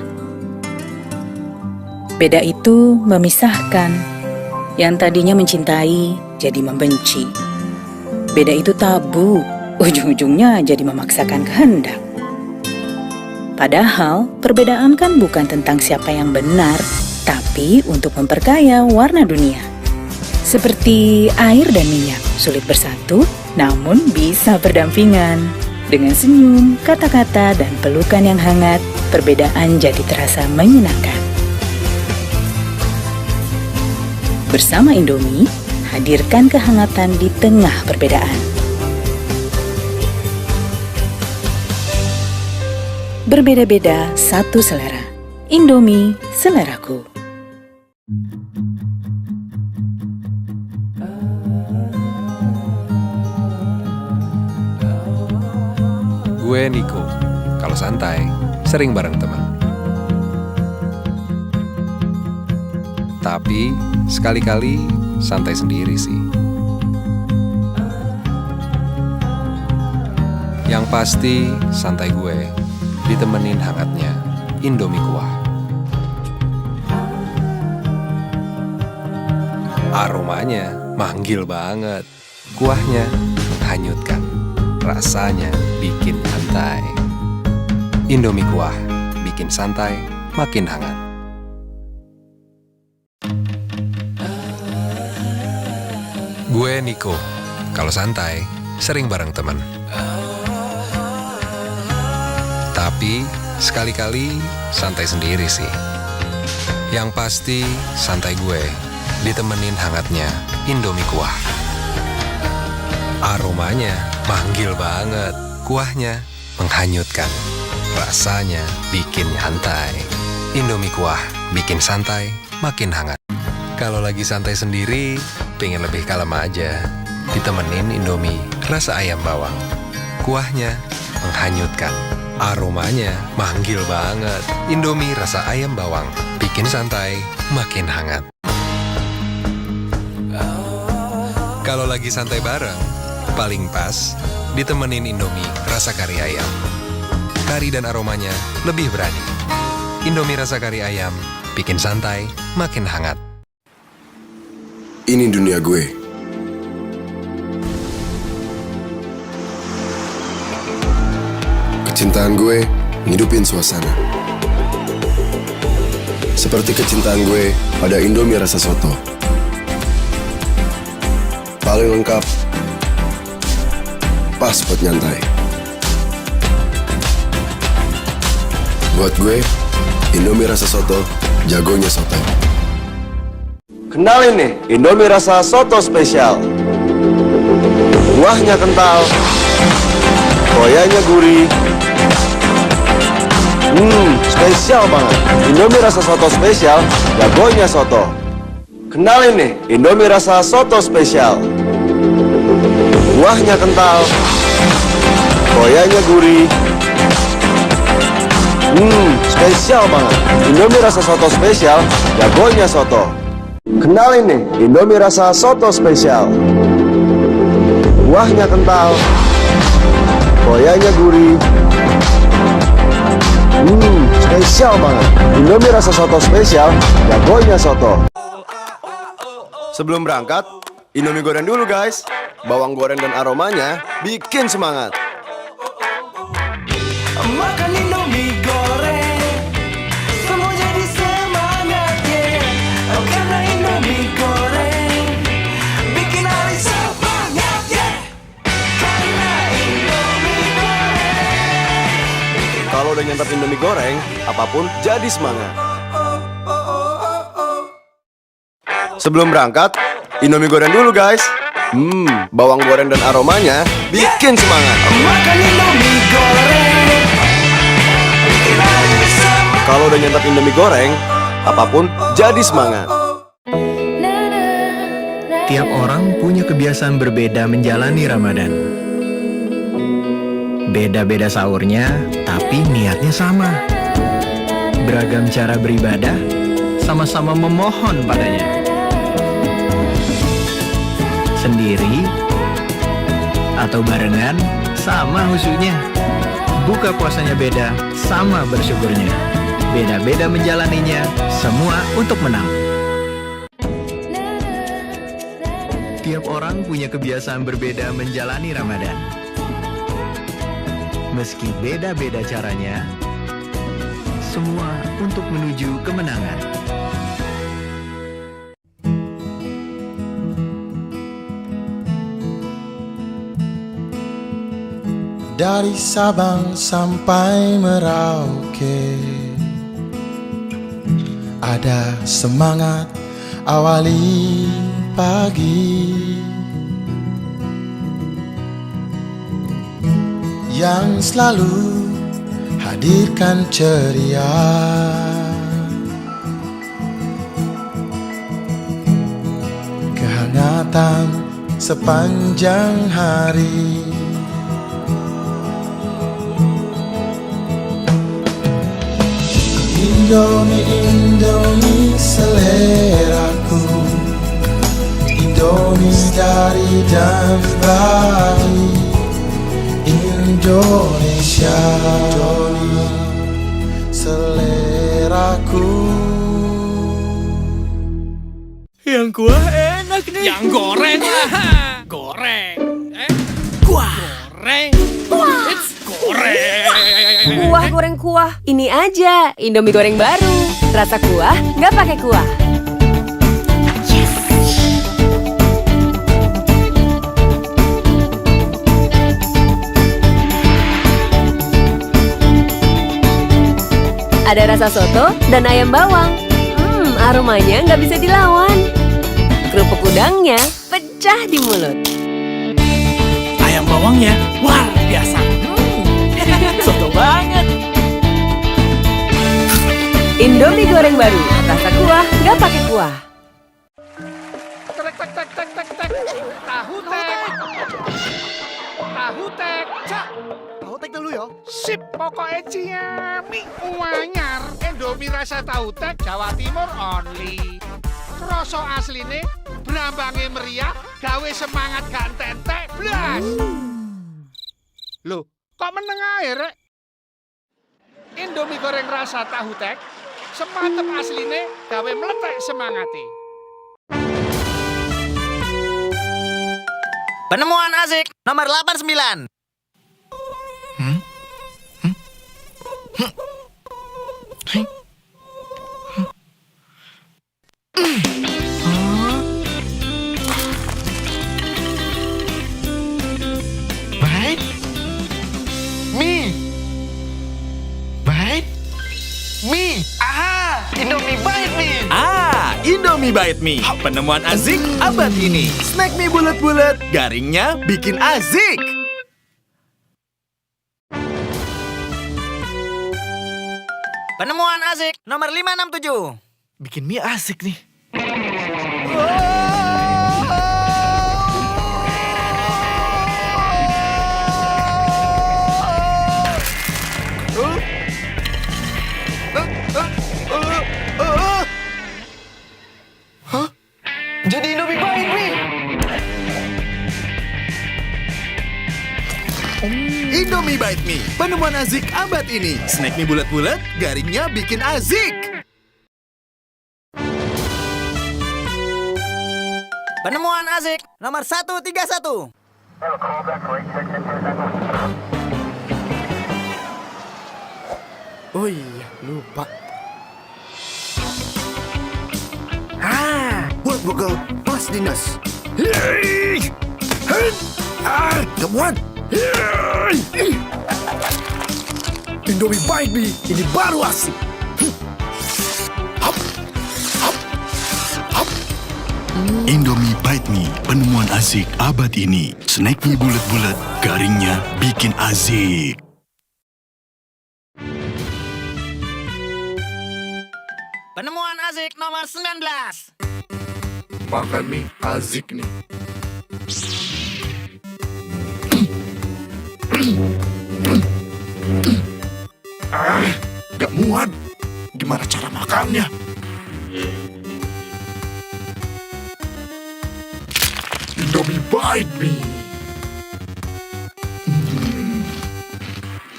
Beda itu memisahkan. Yang tadinya mencintai jadi membenci. Beda itu tabu. Ujung-ujungnya jadi memaksakan kehendak. Padahal perbedaan kan bukan tentang siapa yang benar, tapi untuk memperkaya warna dunia. Seperti air dan minyak, sulit bersatu, namun bisa berdampingan. Dengan senyum, kata-kata, dan pelukan yang hangat, perbedaan jadi terasa menyenangkan. Bersama Indomie, hadirkan kehangatan di tengah perbedaan. Berbeda-beda, satu selera. Indomie, seleraku. Gue Niko. Kalau santai, sering bareng teman. Tapi sekali-kali santai sendiri sih. Yang pasti santai gue ditemenin hangatnya Indomie kuah. Aromanya manggil banget, kuahnya menghanyutkan, rasanya bikin santai. Indomie kuah bikin santai makin hangat. Gue Niko, kalau santai sering bareng temen. Tapi sekali-kali santai sendiri sih. Yang pasti santai gue ditemenin hangatnya Indomie kuah. Aromanya manggil banget, kuahnya menghanyutkan, rasanya bikin santai. Indomie kuah bikin santai makin hangat. Kalau lagi santai sendiri, pengen lebih kalem aja, ditemenin Indomie rasa ayam bawang. Kuahnya menghanyutkan, aromanya manggil banget. Indomie rasa ayam bawang bikin santai makin hangat. Kalau lagi santai bareng, paling pas ditemenin Indomie rasa kari ayam. Kari dan aromanya lebih berani. Indomie rasa kari ayam bikin santai makin hangat. Ini dunia gue. Kecintaan gue ngidupin suasana. Seperti kecintaan gue pada Indomie rasa soto. Paling lengkap, pas buat nyantai. Buat gue, Indomie rasa soto, jagonya soto. Kenalin nih, Indomie rasa soto spesial. Kuahnya kental, koyanya gurih. Spesial banget. Indomie rasa soto spesial, jagonya soto. Kenalin nih, Indomie rasa soto spesial. Kuahnya kental, koyanya gurih. Spesial banget. Indomie rasa soto spesial, jagonya soto. Kenalin nih, Indomie rasa soto spesial. Kuahnya kental, koyanya gurih. Spesial banget. Indomie rasa soto spesial, jagonya soto. Sebelum berangkat, Indomie goreng dulu guys. Bawang goreng dan aromanya bikin semangat. Makan Indomie goreng, semua jadi semangat, yeah. Karena Indomie goreng bikin hari semangat, yeah. Karena Indomie goreng. Kalau udah nyantap Indomie goreng, apapun jadi semangat. Sebelum berangkat, Indomie goreng dulu guys. Bawang goreng dan aromanya bikin semangat. Makan Indomie goreng. Kalau udah nyantap Indomie goreng, apapun jadi semangat. Tiap orang punya kebiasaan berbeda menjalani Ramadan. Beda-beda sahurnya, tapi niatnya sama. Beragam cara beribadah, sama-sama memohon padanya. Sendiri atau barengan, sama khusyuknya. Buka puasanya beda, sama bersyukurnya. Beda-beda menjalaninya, semua untuk menang. Tiap orang punya kebiasaan berbeda menjalani Ramadan. Meski beda-beda caranya, semua untuk menuju kemenangan. Dari Sabang sampai Merauke, ada semangat awali pagi yang selalu hadirkan ceria. Kehangatan sepanjang hari. Indomie, Indomie selera. dan Bali, Indonesia, seleraku. Yang kuah enak nih. Yang goreng lah. Goreng. Kuah. Goreng. Kuah. It's goreng. Kuah goreng kuah. Ini aja Indomie goreng baru. Rasa kuah nggak pakai kuah. Yes. Ada rasa soto dan ayam bawang. Aromanya nggak bisa dilawan. Kerupuk udangnya pecah di mulut. Ayam bawangnya luar biasa. Soto banget. Indomie goreng baru, rasa kuah nggak pakai kuah. Tahu tek. Cak. Tahu tek dulu ya. Sip, pokoknya ciami uanyar. Indomie rasa tahu tek Jawa Timur only. Rasa asline berambange meriah, gawe semangat gak entek blas. Loh, kok meneng ae rek? Indomie goreng rasa tahu tek semantep asline gawe meletek semangate. Penemuan asik nomor 89. Bite me. Bite me. Aha, Indomie Bite Me. Indomie Bite Me, penemuan azik abad ini. Snack mie bulat-bulat, garingnya bikin azik. Penemuan asik nomor 567. Bikin mie asik nih. Hah? Jadi Indomie Bite Me. Indomie Bite Me, penemuan azik abad ini. Snack mie bulat-bulat, garingnya bikin azik. Penemuan asik nomor 131. Oh iya, lupa. Buat bekal pas dinas. Temuan. Indomie Bite Me, ini baru asik. Indomie Bite Me, penemuan asik abad ini. Snack mie bulat-bulat, garingnya bikin asik. Penemuan asik nomor 19. Makan mie asik nih. Gak muat. Gimana cara makannya? Indomie Bite Me.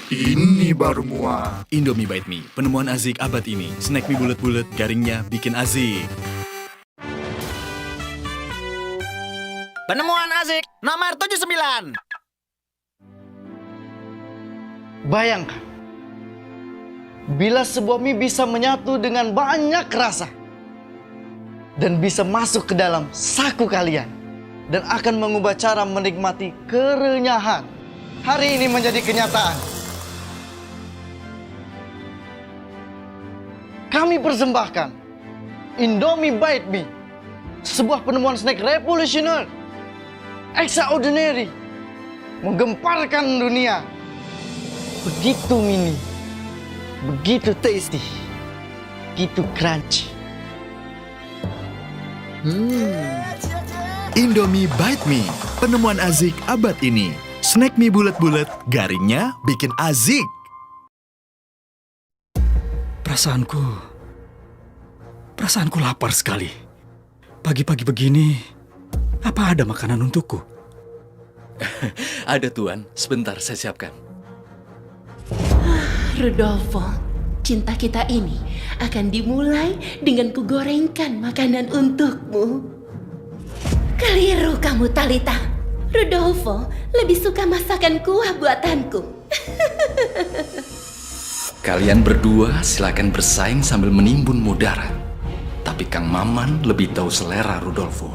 Ini baru muat. Indomie Bite Me, penemuan azik abad ini. Snack mie bulat-bulat, garingnya bikin azik. Penemuan asik nomor 79. Bayangkan, bila sebuah mie bisa menyatu dengan banyak rasa dan bisa masuk ke dalam saku kalian dan akan mengubah cara menikmati kerenyahan. Hari ini menjadi kenyataan. Kami persembahkan Indomie Bite Me, sebuah penemuan snack revolusioner, extraordinary, menggemparkan dunia. Begitu mini, begitu tasty, begitu crunchy. Indomie Bite Me, penemuan azik abad ini. Snack mie bulat-bulat, garingnya bikin azik. Perasaanku lapar sekali. Pagi-pagi begini, apa ada makanan untukku? Ada Tuan, sebentar saya siapkan. Rodolfo, cinta kita ini akan dimulai dengan kugorengkan makanan untukmu. Keliru kamu, Talita. Rodolfo lebih suka masakan kuah buatanku. Kalian berdua silakan bersaing sambil menimbun mudara. Tapi Kang Maman lebih tahu selera Rodolfo.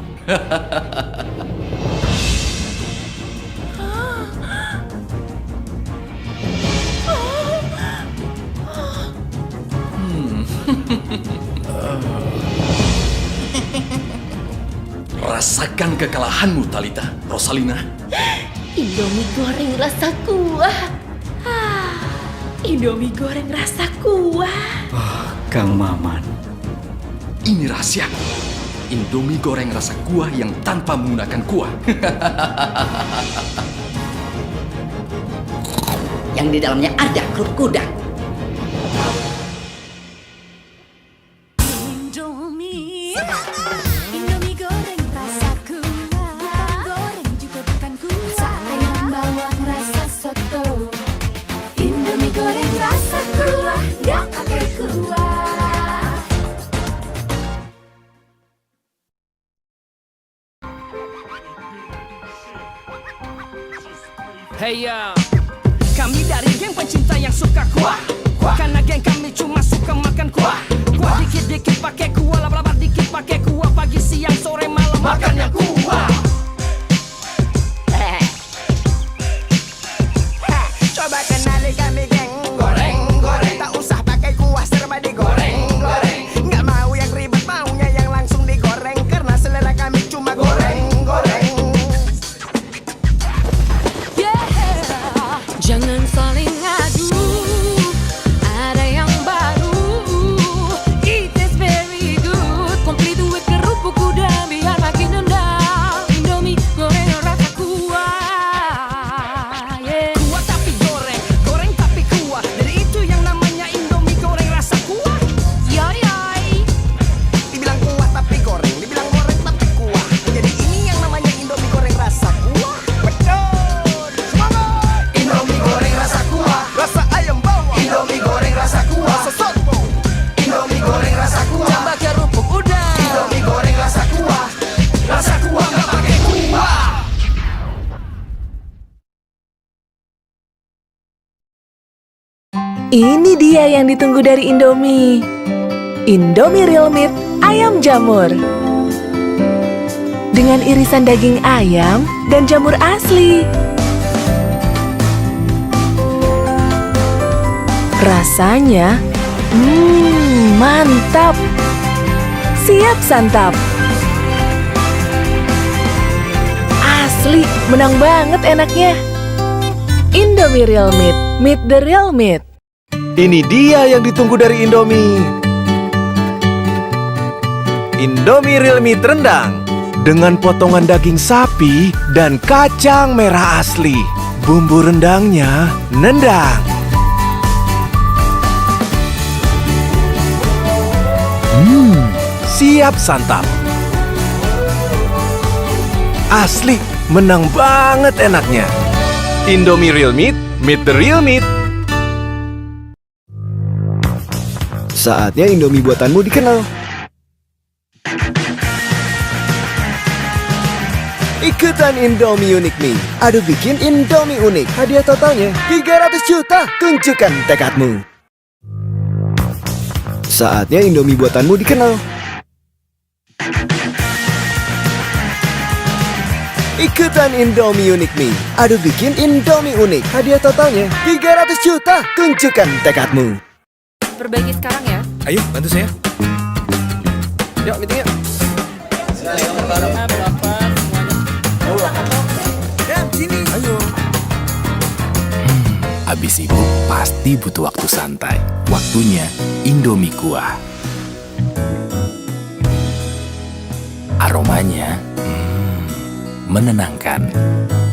Rasakan kekalahanmu, Talita, Rosalina. Indomie goreng rasa kuah. Indomie goreng rasa kuah. Kang Maman. Ini rahasia. Indomie goreng rasa kuah yang tanpa menggunakan kuah. Yang di dalamnya ada kerupuk kuda. Indomie goreng rasa kuah, bukan goreng juga bukan kuah. Rasa ayam bawang rasa soto. Indomie goreng rasa kuah, nggak pakai kuah. Hey ya, kami dari geng pencinta yang suka kuah. Karena geng kami cuma suka makan kuah. Kuah dikit-dikit pakai kuah, laba-laba dikit pakai kuah. Pagi, siang, sore, malam makan yang kuah. Coba kenali kami geng goreng. Tak usah pakai kuah, serba digoreng. Nggak mau yang ribet, maunya yang langsung digoreng. Karena selera kami cuma goreng. Jangan saling ngadu, ada yang baru. It is very good, complete with kerupuk kuda biar makin nendang. Indomie goreng rasa kuah, yeah. Kuah tapi goreng, goreng tapi kuah. Dari itu yang namanya Indomie goreng rasa kuah. Yoi yoi. Dibilang kuah tapi goreng, dibilang goreng tapi kuah. Jadi ini yang namanya Indomie goreng rasa kuah. Betul, semangat. Indomie goreng rasa kuah, rasa ayam bawang. Indomie goreng rasa kuah, rasa soto. Indomie goreng rasa kuah, Tambah kerupuk udang. Indomie goreng rasa kuah nggak pakai kuah. Ini dia yang ditunggu dari Indomie. Indomie Real Meat Ayam Jamur. Dengan irisan daging ayam dan jamur asli. Rasanya, mantap. Siap santap. Asli, menang banget enaknya. Indomie Real Meat, meet the real meat. Ini dia yang ditunggu dari Indomie. Indomie Real Meat rendang dengan potongan daging sapi dan kacang merah asli. Bumbu rendangnya nendang. Siap santap. Asli, menang banget enaknya. Indomie Real Meat, meet the real meat. Saatnya Indomie buatanmu dikenal. Ikutan Indomie Unik nih. Adu bikin Indomie unik. Hadiah totalnya 300 juta. Tunjukkan tekadmu. Saatnya Indomie buatanmu dikenal. Ikutan Indomie Unik nih. Adu bikin Indomie unik. Hadiah totalnya 300 juta. Tunjukkan tekadmu. Perbaiki sekarang ya. Ayo, bantu saya. Yuk, meeting yuk. Sini. Ayo. Abis sibuk pasti butuh waktu santai. Waktunya Indomie kuah. Aromanya menenangkan.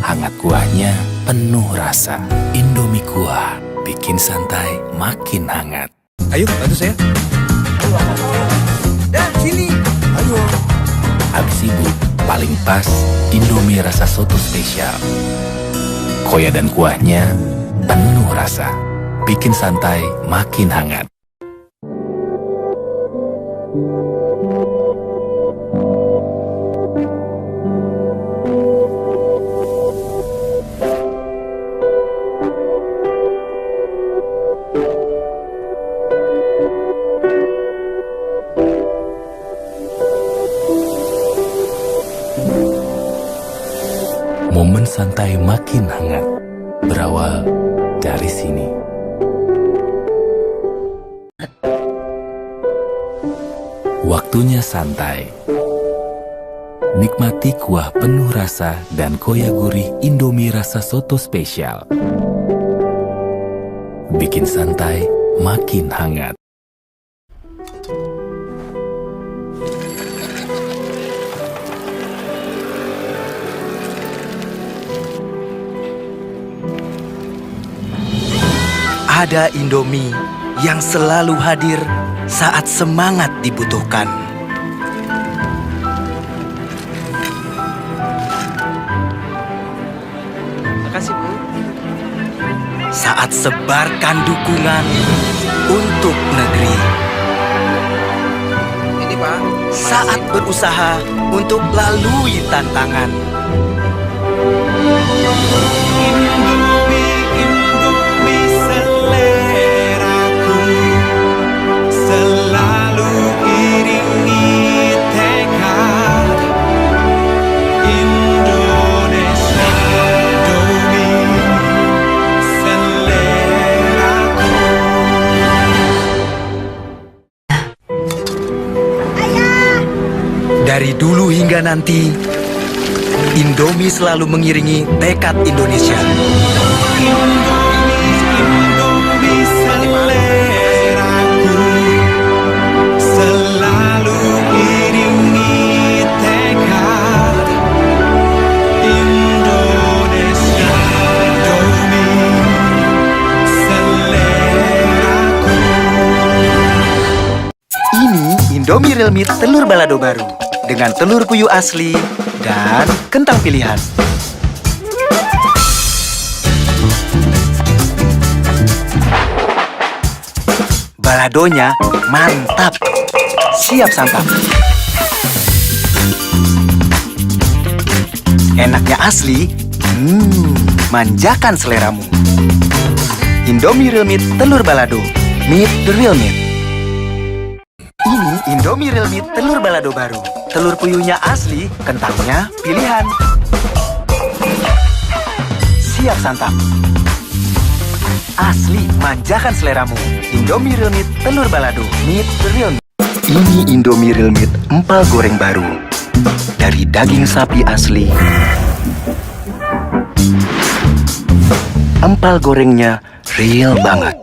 Hangat kuahnya penuh rasa. Indomie kuah bikin santai makin hangat. Ayo, bantu saya. Dan sini. Ayo. Abis sibuk paling pas Indomie rasa soto spesial. Koya dan kuahnya penuh rasa, bikin santai makin hangat. Momen santai makin hangat, berawal dari sini. Waktunya santai. Nikmati kuah penuh rasa dan koya gurih Indomie rasa soto spesial. Bikin santai makin hangat. Ada Indomie yang selalu hadir saat semangat dibutuhkan. Makasih, Bu. Saat sebarkan dukungan untuk negeri. Ini, Pak. Saat berusaha untuk lalui tantangan. Selalu iringi tekad Indonesia, Indomie seleraku. Dari dulu hingga nanti, Indomie selalu mengiringi tekad Indonesia. Indomie seleraku, selalu iringi tekad Indonesia, Indomie seleraku. Ini Indomie Real Meat telur balado baru dengan telur puyuh asli dan kentang pilihan. Baladonya mantap, siap santap. Enaknya asli, manjakan seleramu. Indomie Real Meat telur balado, meet the real meat. Ini Indomie Real Meat telur balado baru. Telur puyuhnya asli, kentangnya pilihan. Siap santap. Asli, manjakan seleramu. Indomie Real Meat telur balado, meet the real meat. Ini Indomie Real Meat empal goreng baru. Dari daging sapi asli. Empal gorengnya real banget.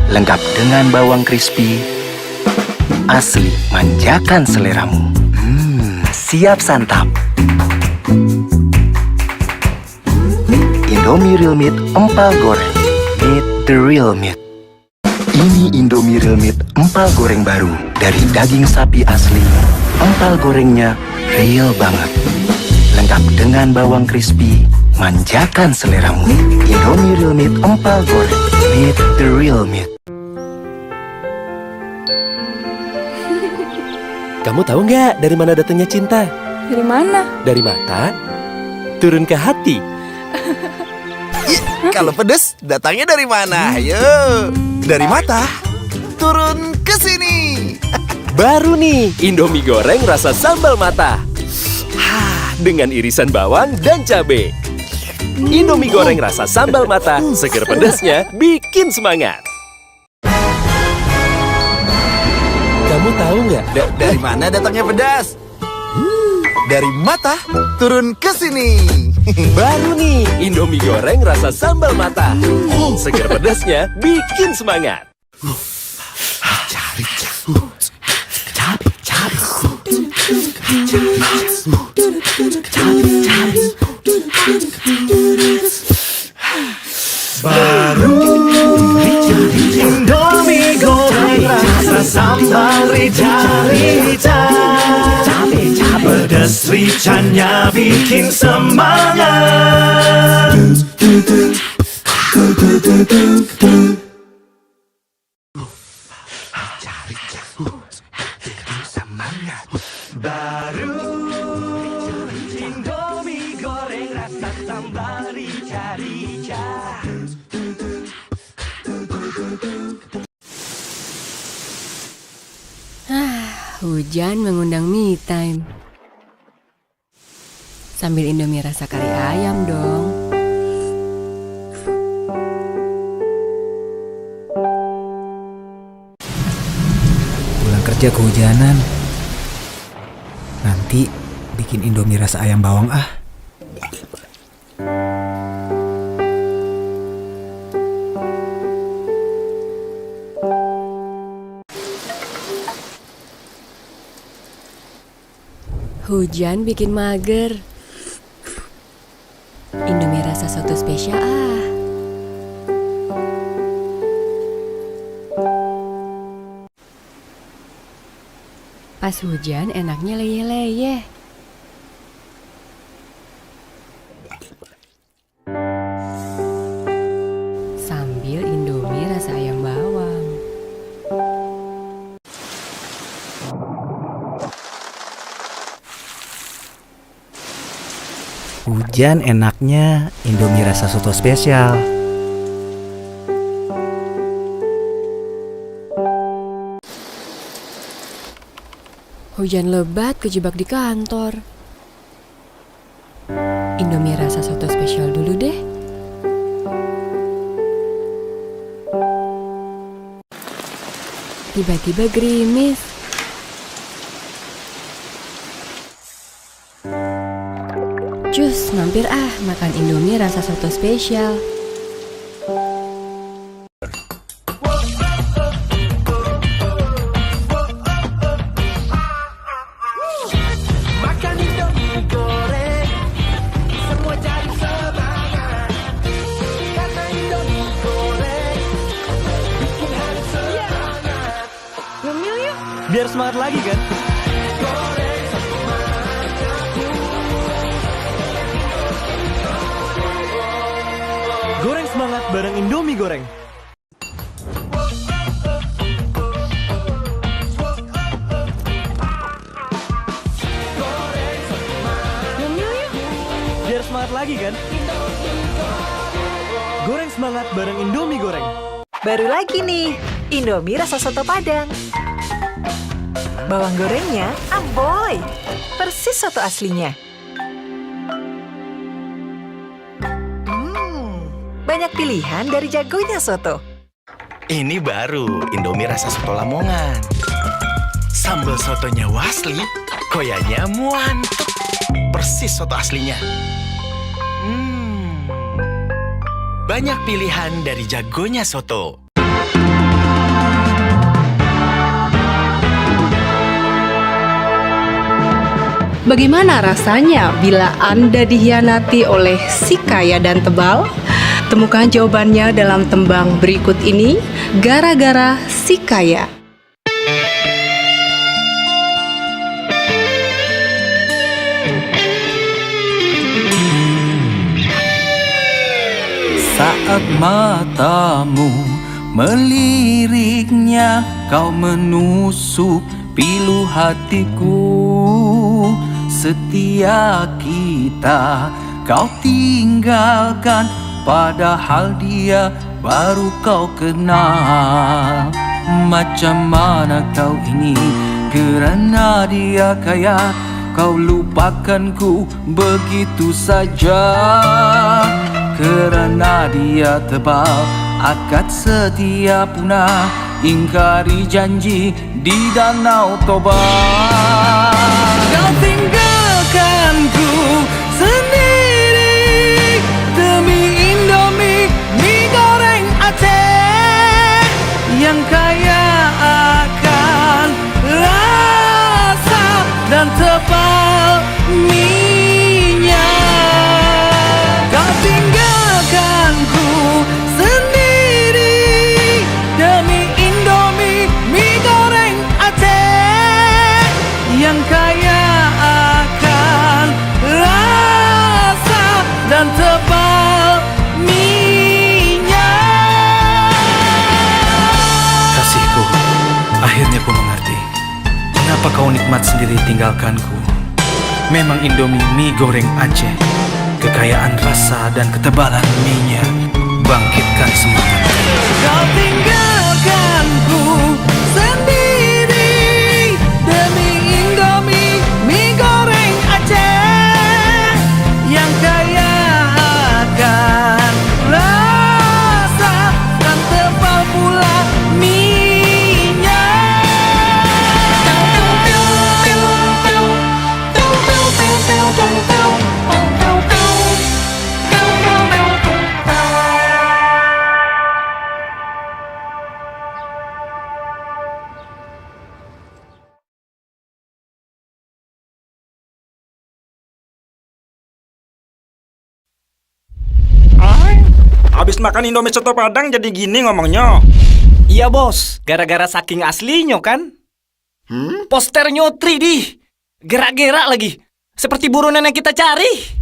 Lengkap dengan bawang crispy. Asli, manjakan seleramu. Siap santap. Indomie Real Meat empal goreng, meet the real meat. Ini Indomie Real Meat empal goreng baru dari daging sapi asli. Empal gorengnya real banget. Lengkap dengan bawang crispy, manjakan seleramu. Indomie Real Meat empal goreng, meet the real meat. Kamu tahu nggak dari mana datangnya cinta? Dari mana? Dari mata, turun ke hati. Kalau pedes, datangnya dari mana? Ayo, dari mata, turun ke sini. Baru nih, Indomie goreng rasa sambal mata. Dengan irisan bawang dan cabai. Indomie goreng rasa sambal mata, seger pedasnya bikin semangat. Kamu tahu nggak? Dari mana datangnya pedas? Dari mata, turun ke sini. Baru nih, Indomie goreng rasa sambal mata. Seger pedasnya bikin semangat. Baru Indomie goreng rasa sambal sambal rica-rica, pedas ricanya bikin semangat. Baru Indomie goreng rasa sambal rica-rica. Hujan mengundang me time. Sambil Indomie rasa kari ayam dong. Pulang kerja kehujanan. Nanti bikin Indomie rasa ayam bawang ah. Hujan bikin mager. Indomie rasa soto spesial ah. Pas hujan enaknya leyeh-leyeh. Sambil Indomie rasa ayam bawang. Hujan enaknya Indomie rasa soto spesial. Hujan lebat kejebak di kantor. Indomie rasa soto spesial dulu deh. Tiba-tiba gerimis. Cus, mampir ah makan Indomie rasa soto spesial. Makan Indomie goreng, semua jadi semangat. Karena Indomie goreng bikin hari semangat. Ngemil yuk, biar semangat lagi kan? Goreng semangat bareng Indomie goreng. Ngemil yuk, biar semangat lagi kan? Goreng semangat bareng Indomie goreng. Baru lagi nih, Indomie rasa soto Padang. Bawang gorengnya amboy, persis soto aslinya. Banyak pilihan dari jagonya soto. Ini baru Indomie rasa soto Lamongan. Sambal sotonya wasli, koyanya muantep. Persis soto aslinya. Banyak pilihan dari jagonya soto. Bagaimana rasanya bila Anda dikhianati oleh si kaya dan tebal? Temukan jawabannya dalam tembang berikut ini, Gara-gara Si Kaya. Saat matamu meliriknya, kau menusuk pilu hatiku. Setia kita kau tinggalkan, padahal dia baru kau kenal. Macam mana kau ini, kerana dia kaya, kau lupakanku begitu saja. Kerana dia tebal, akad setia punah, ingkari janji di Danau Toba. Kau tinggalkanku sendiri demi Indomie mie goreng Aceh yang kaya akan rasa dan tebal minyak. Kau tinggalkanku sendiri demi Indomie mie goreng Aceh mau nikmat sendiri tinggalkanku. Memang Indomie mie goreng Aceh, kekayaan rasa dan ketebalan mie-nya bangkitkan semangat. Kau tinggalkanku sendiri demi Indomie mie goreng Aceh yang kaya akan rasa dan tebal pula mie-nya. Habis makan Indomie soto Padang jadi gini ngomongnya. Iya bos, gara-gara saking aslinya kan. Posternya 3D, gerak-gerak lagi, seperti burunan yang kita cari.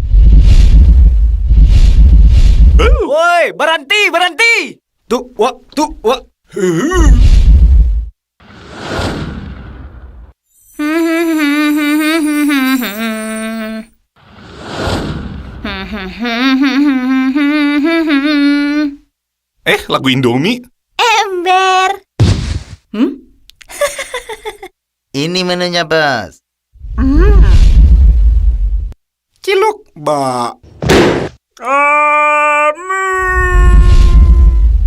Woi, berhenti. Tuh, wah. Lagu Indomie. Ember. Ini menunya, Bos. Ciluk, Mbak.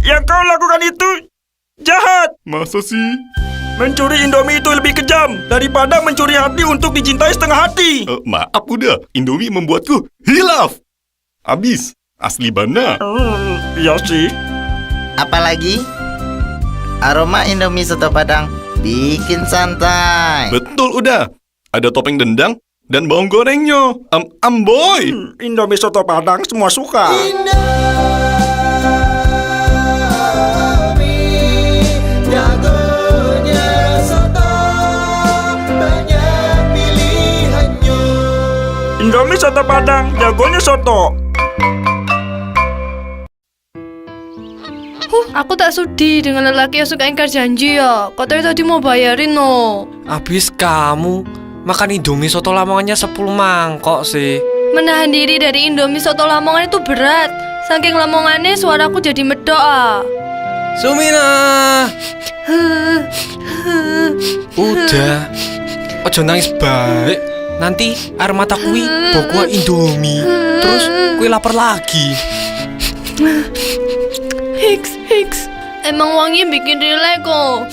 Yang kau lakukan itu jahat. Masa sih? Mencuri Indomie itu lebih kejam daripada mencuri hati untuk dicintai setengah hati. Maaf udah, Indomie membuatku hilaf. Abis, asli bana. Iya sih. Apalagi aroma Indomie soto Padang bikin santai. Betul udah. Ada topeng dendang dan bawang gorengnya. Boy. Indomie soto Padang semua suka. Jagonya soto, banyak pilihannya. Indomie soto Padang, jagonya soto. Aku tak sudi dengan lelaki yang suka ingkar janji ya. Katanya tadi mau bayarin no. Habis kamu makan Indomie soto Lamongannya 10 mangkok sih. Menahan diri dari Indomie soto Lamongan itu berat. Saking lamongannya suaraku jadi medok ah. Sumina. Udah, ojo nangis baik. Nanti air mata kui bawa Indomie. Terus kui lapar lagi. Hiks. Emang wangi bikin rileks kok.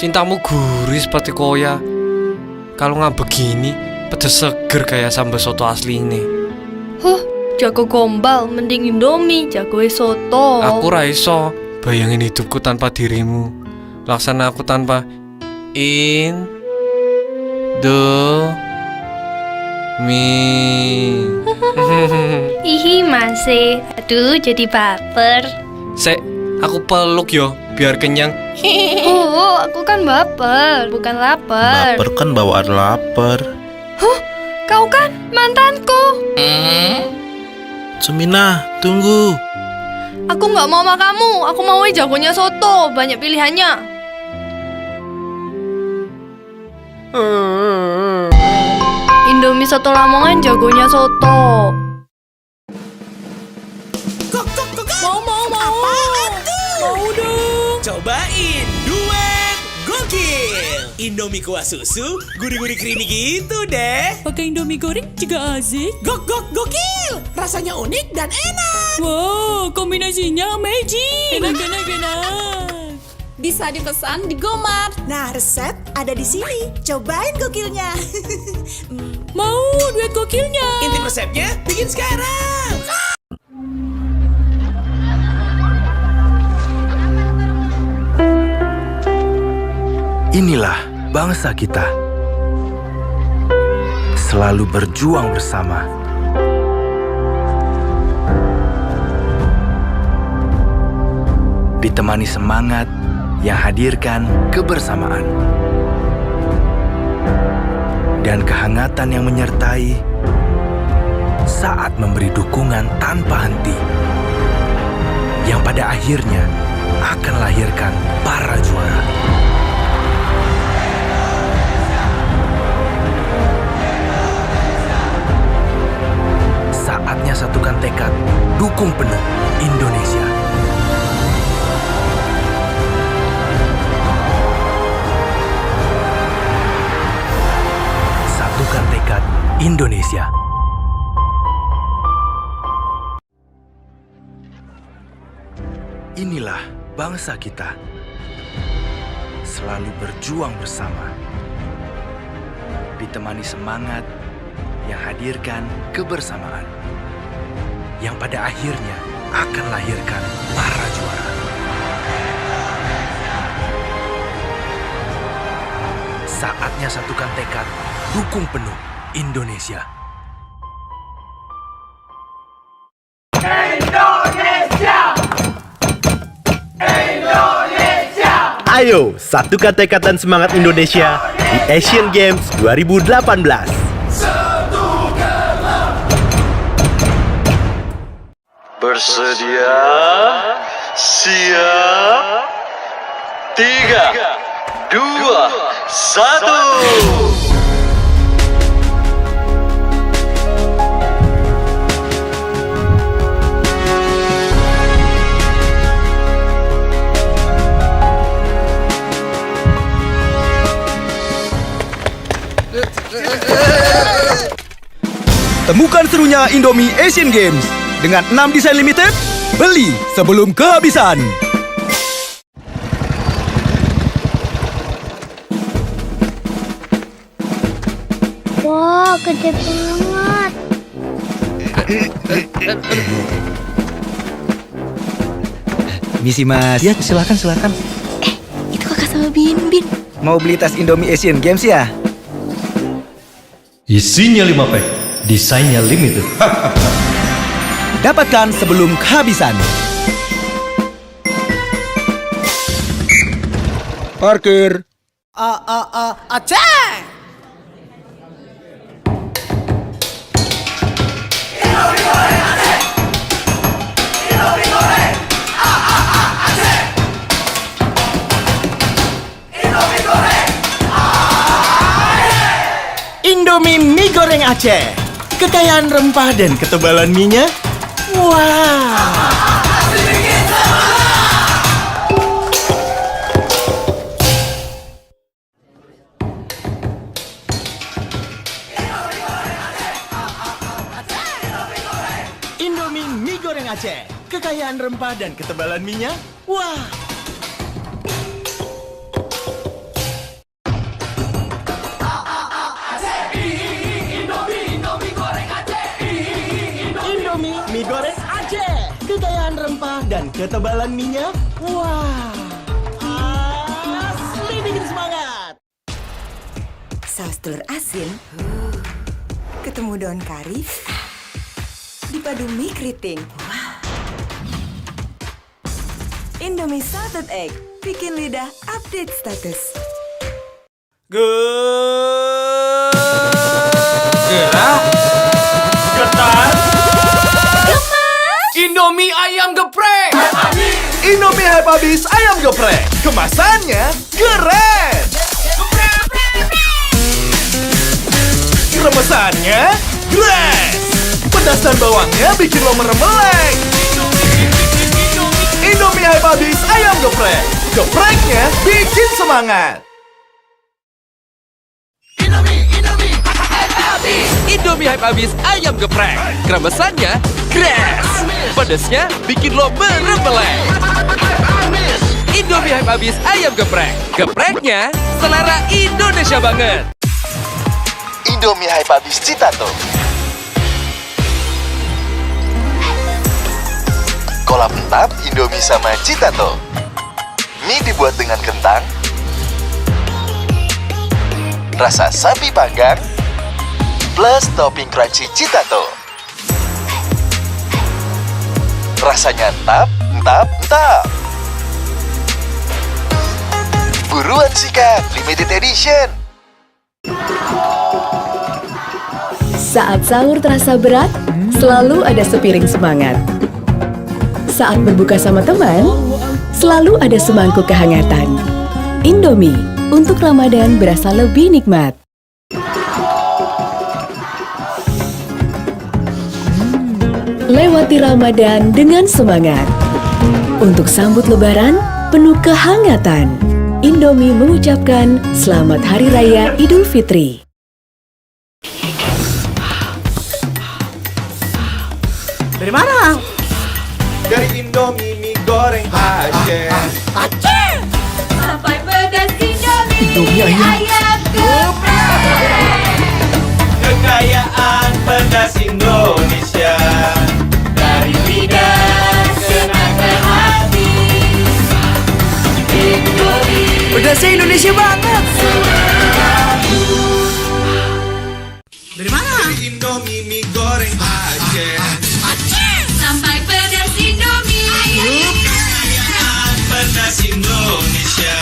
Cintamu gurih seperti koya. Kalau nggak begini, pedes seger kayak sambal soto asli ini. Jago gombal, mending Indomie, jago soto. Aku raiso bayangin hidupku tanpa dirimu. Laksana aku tanpa Indomie. Ihi masih, aduh jadi baper. Aku peluk yo, biar kenyang. Aku kan baper, bukan lapar. Baper kan bawaan lapar. Kau kan mantanku. Sumina, tunggu. Aku nggak mau sama kamu, aku mau jagonya soto, banyak pilihannya. Indomie soto Lamongan jagonya soto. Mau dong. Cobain duet gokil. Indomie kuah susu, gurih-gurih creamy gitu deh. Pakai Indomie goreng juga asik. Gokil. Rasanya unik dan enak. Wow, kombinasinya magic. Enak. Bisa dipesan di Gomart. Nah, resep ada di sini. Cobain gokilnya. Mau duet gokilnya. Intip resepnya, bikin sekarang. Inilah bangsa kita. Selalu berjuang bersama. Ditemani semangat yang hadirkan kebersamaan. Dan kehangatan yang menyertai saat memberi dukungan tanpa henti. Yang pada akhirnya akan lahirkan para juara. dukung penuh Indonesia. Satukan tekad Indonesia. Inilah bangsa kita, selalu berjuang bersama, ditemani semangat yang hadirkan kebersamaan, yang pada akhirnya akan lahirkan para juara. Saatnya satukan tekad, dukung penuh Indonesia. Ayo, satukan tekad dan semangat Indonesia di Asian Games 2018. Bersedia? Siap? 3, 2, 1. Temukan serunya Indomie Asian Games. Dengan 6 desain limited, beli sebelum kehabisan. Wah, gede banget. Misi mas. Ya, silakan. Itu kakak sama Bin. Mau beli tas Indomie Asian Games ya? Isinya 5 pack, desainnya limited. Dapatkan sebelum kehabisan. Parkir. Aceh. Indomie mie goreng Aceh. Kekayaan rempah dan ketebalan mie-nya. Wow. Indomie mie goreng Aceh. Kekayaan rempah dan ketebalan mie-nya. Wah. Mie goreng Aceh, kekayaan rempah dan ketebalan mie-nya. Wah, asli bikin semangat. Saus telur asin, ketemu daun kari, dipadu mie keriting. Wah. Indomie salted egg, bikin lidah update status. Gerak, ketan, Indomie ayam geprek. Indomie hype habis ayam geprek. Kemasannya keren. Remesannya gres. Pedas dan bawangnya bikin lo merem-melek. Indomie hype habis ayam geprek. Gepreknya bikin semangat. Indomie hype habis ayam geprek. Kremesannya gres. Pedesnya bikin lo merem-melek. Indomie hype habis ayam geprek. Gepreknya selera Indonesia banget. Indomie hype habis Citato. Kolak pentap Indomie sama Citato. Mie dibuat dengan kentang, rasa sapi panggang, plus topping crunchy Citato. Rasanya entap. Buruan sikat, limited edition. Saat sahur terasa berat, selalu ada sepiring semangat. Saat berbuka sama teman, selalu ada semangkuk kehangatan. Indomie, untuk Ramadan berasa lebih nikmat. Lewati Ramadan dengan semangat. Untuk sambut Lebaran, penuh kehangatan. Indomie mengucapkan Selamat Hari Raya Idul Fitri. Dari mana? Dari Indomie mie goreng Aceh. Aceh! Sampai pedas Indomie, Indomie ayam geprek. Kekayaan pedas Indonesia. Dari lidah kena ke hati. Indomie. Pedasnya Indonesia banget. Dari mana? Dari Indomie mie goreng Aceh. Sampai pedas Indomie. Kekayaan pedas Indonesia.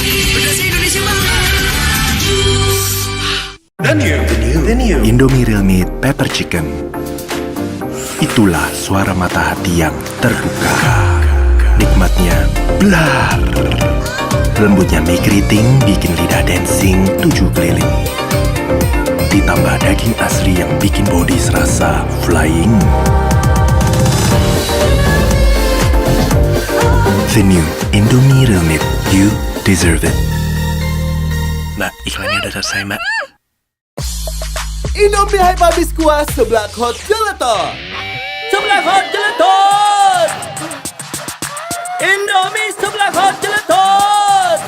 Pedasnya Indonesia banget. The new Indomie Real Meat Pepper Chicken. Itulah suara mata hati yang terbuka. Nikmatnya blar. Lembutnya mie keriting bikin lidah dancing 7 keliling. Ditambah daging asli yang bikin body serasa flying. The new Indomie Real Meat. You deserve it. Mbak, iklannya udah selesai, Mbak. Indomie hype habis kuah seblak hot gelato. Seblak hot jeletot. Indomie seblak hot jeletot.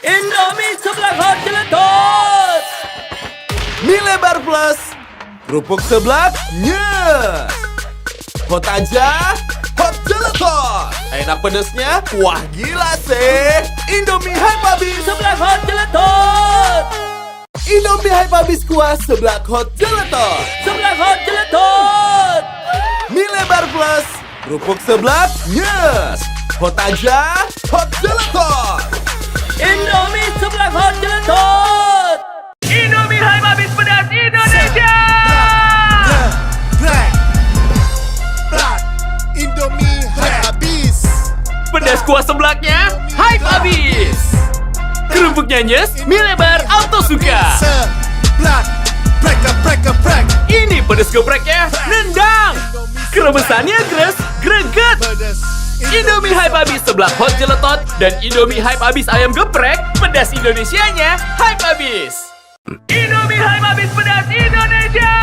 Indomie seblak hot jeletot. Mie lebar plus, kerupuk seblak, nyes. Hot aja, hot gelato. Enak pedesnya, wah gila sih. Indomie hype habis Seblak hot jeletot. Indomie hype habis kuah seblak hot gelato. Seblak hot jeletot. Mie lebar plus, kerupuk seblak, nyes. Hot aja, hot gelato. Indomie seblak hot jeletot. Indomie hype habis pedas Indonesia. Indomie hype habis. Pedas kuah seblaknya, hype habis. Kerupuknya nyes, mie lebar, auto suka. Seblak, prek. Ini pedas gepreknya, nendang. Keremesannya gres, greget. Indomie hype habis seblak hot jeletot dan Indomie hype habis ayam geprek, pedas Indonesianya hype habis. Indomie hype habis pedas Indonesia.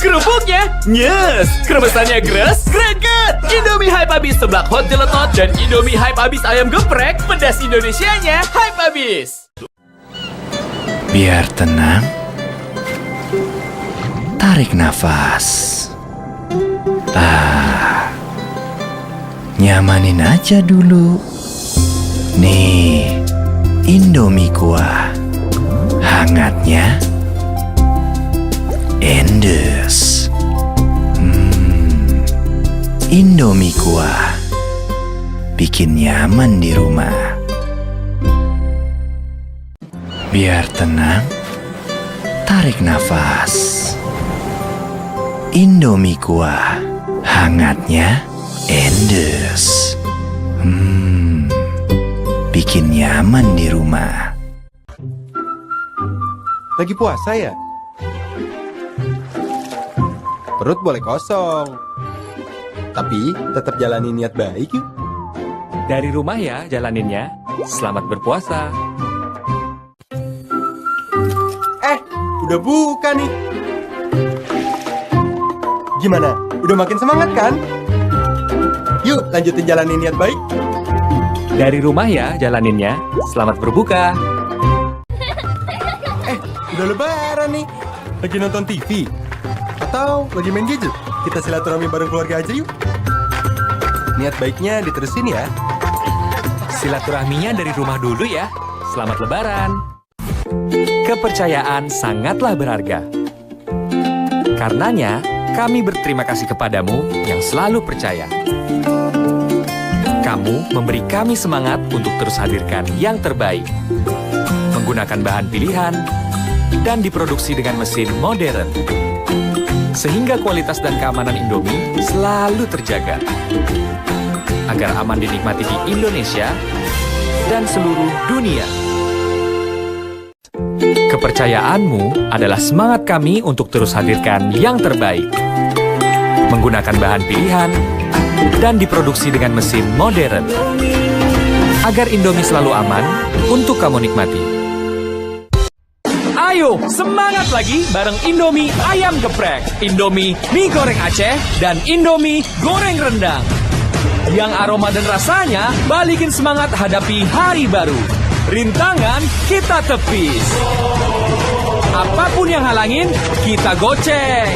Kerupuknya nyes, keremesannya gres, greget. Indomie hype habis seblak hot jeletot dan Indomie hype habis ayam geprek, pedas Indonesianya hype habis. Biar tenang. Tarik nafas. Nyamanin aja dulu. Nih, Indomie kuah. Hangatnya endes. Indomie kuah bikin nyaman di rumah. Biar tenang, tarik nafas. Indomie kuah, hangatnya endes. Bikin nyaman di rumah. Lagi puasa ya? Perut boleh kosong, tapi tetap jalani niat baik yuk. Dari rumah ya jalaninnya. Selamat berpuasa. Udah buka nih. Gimana? Udah makin semangat kan? Yuk lanjutin jalanin niat baik. Dari rumah ya jalaninnya. Selamat berbuka. Udah lebaran nih. Lagi nonton TV? Atau lagi main gadget? Kita silaturahmi bareng keluarga aja yuk. Niat baiknya diterusin ya. Silaturahminya dari rumah dulu ya. Selamat Lebaran. Kepercayaan sangatlah berharga. Karenanya, kami berterima kasih kepadamu yang selalu percaya. Kamu memberi kami semangat untuk terus hadirkan yang terbaik. Menggunakan bahan pilihan dan diproduksi dengan mesin modern. Sehingga kualitas dan keamanan Indomie selalu terjaga. Agar aman dinikmati di Indonesia dan seluruh dunia. Kepercayaanmu adalah semangat kami untuk terus hadirkan yang terbaik. Menggunakan bahan pilihan dan diproduksi dengan mesin modern. Agar Indomie selalu aman untuk kamu nikmati. Ayo, semangat lagi bareng Indomie Ayam Geprek, Indomie Mie Goreng Aceh, dan Indomie Goreng Rendang. Yang aroma dan rasanya balikin semangat hadapi hari baru. Rintangan kita tepis. Apapun yang halangin, kita gocek.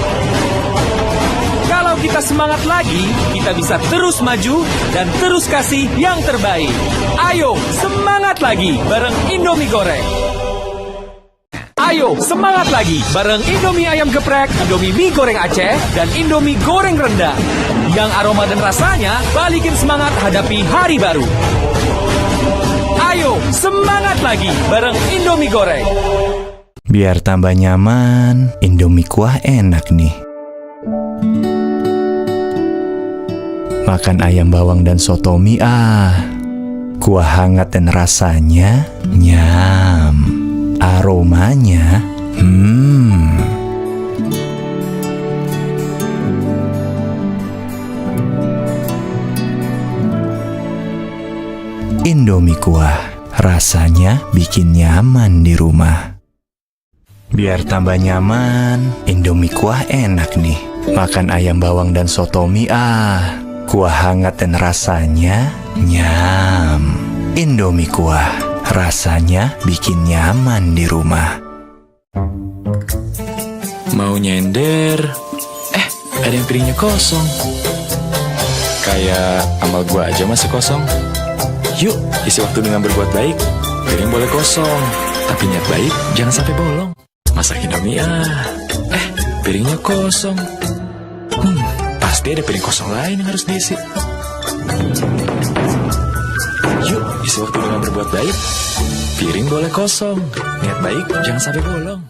Kalau kita semangat lagi, kita bisa terus maju dan terus kasih yang terbaik. Ayo, semangat lagi bareng Indomie Goreng. Ayo, semangat lagi bareng Indomie Ayam Geprek, Indomie Mie Goreng Aceh, dan Indomie Goreng Rendang. Yang aroma dan rasanya balikin semangat hadapi hari baru. Ayo, semangat lagi bareng Indomie Goreng. Biar tambah nyaman, Indomie kuah enak nih. Makan ayam bawang dan soto mie kuah hangat dan rasanya nyam. Aromanya Indomie kuah, rasanya bikin nyaman di rumah. Biar tambah nyaman, Indomie kuah enak nih. Makan ayam bawang dan soto mie kuah hangat dan rasanya nyam. Indomie kuah, rasanya bikin nyaman di rumah. Mau nyender, ada yang piringnya kosong. Kayak amal gua aja masih kosong. Yuk, isi waktu dengan berbuat baik. Piring boleh kosong, tapi niat baik jangan sampai bolong. Masak Indomie piringnya kosong. Pasti ada piring kosong lain yang harus diisi. Yuk, isi waktu dengan berbuat baik. Piring boleh kosong, niat baik jangan sampai bolong.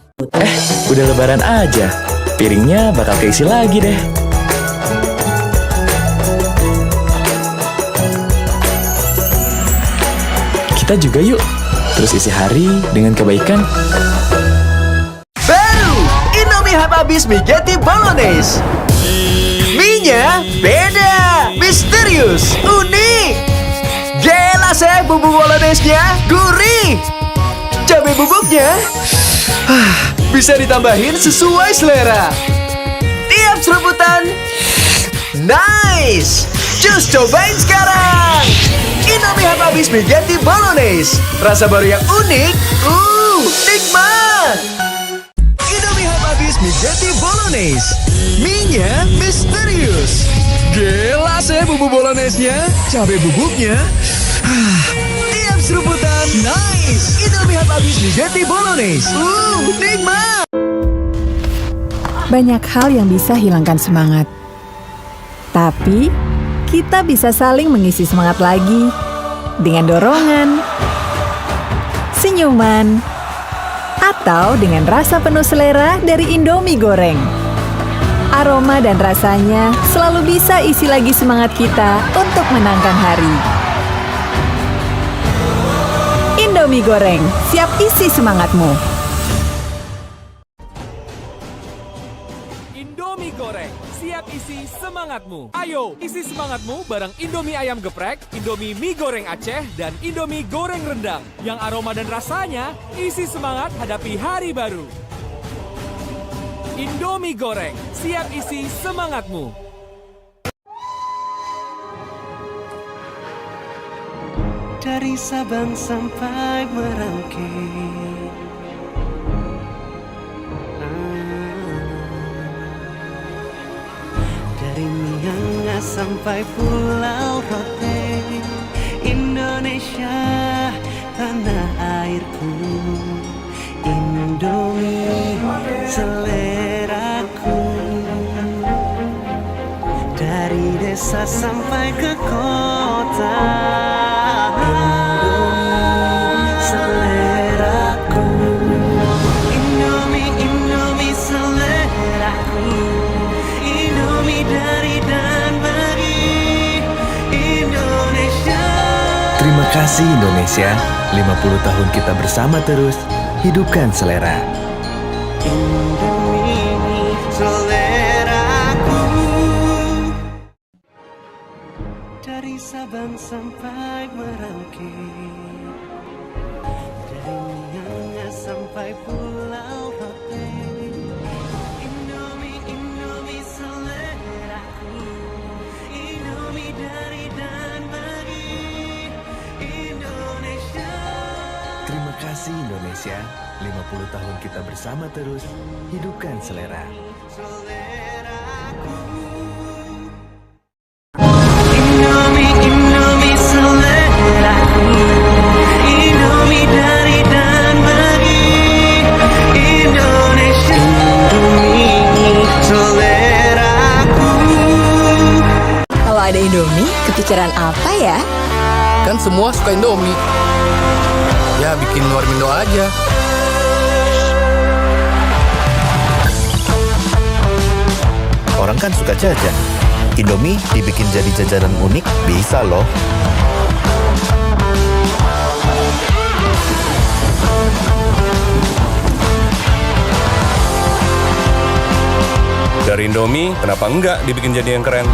Udah lebaran aja, piringnya bakal keisi lagi deh. Kita juga yuk, terus isi hari dengan kebaikan. Baru Indomie Habis Spaghetti Bolognese. Mie-nya beda, misterius, unik. Jelas bumbu bolognese-nya gurih. Cabai bubuknya bisa ditambahin sesuai selera. Tiap serebutan nice. Just cobain sekarang. Indomie Habis Spaghetti Bolognese. Rasa baru yang unik, nikmat. Indomie Habis Spaghetti Bolognese. Mie-nya misterius. Jelas bumbu bolognese-nya, cabai bubuknya. Tiap seruputan nice. Indomie Habis Spaghetti Bolognese. Nikmat. Banyak hal yang bisa hilangkan semangat. Tapi kita bisa saling mengisi semangat lagi dengan dorongan, senyuman, atau dengan rasa penuh selera dari Indomie goreng. Aroma dan rasanya selalu bisa isi lagi semangat kita untuk menangkan hari. Indomie goreng, siap isi semangatmu. Indomie Goreng, siap isi semangatmu. Ayo, isi semangatmu bareng Indomie Ayam Geprek, Indomie Mie Goreng Aceh, dan Indomie Goreng Rendang. Yang aroma dan rasanya, isi semangat hadapi hari baru. Indomie Goreng, siap isi semangatmu. Dari Sabang sampai Merauke, dari Miangas sampai Pulau Rote, Indonesia tanah airku. Indomie seleraku, dari desa sampai ke kota. Indomie seleraku, Indomie, Indomie seleraku, Indomie dari dan bagi Indonesia. Terima kasih Indonesia, 50 tahun kita bersama terus. hidupkan selera. Indomie seleraku. Dari Sabang sampai Merauke, dari Miangas sampai Pulau Rote. Indomie, Indomie seleraku. Indomie dari dan bagi Indonesia. Terima kasih Indonesia, 50 tahun kita bersama terus, hidupkan selera. Indomie, Indomie seleraku. Indomie dari dan bagi Indonesia. Indomie seleraku. Kalau ada Indomie, kepikiran apa ya? Kan semua suka Indomie. Ya bikin Warmindo aja. Orang kan suka jajan. Indomie dibikin jadi jajanan unik, bisa loh. Dari Indomie, kenapa enggak dibikin jadi yang keren?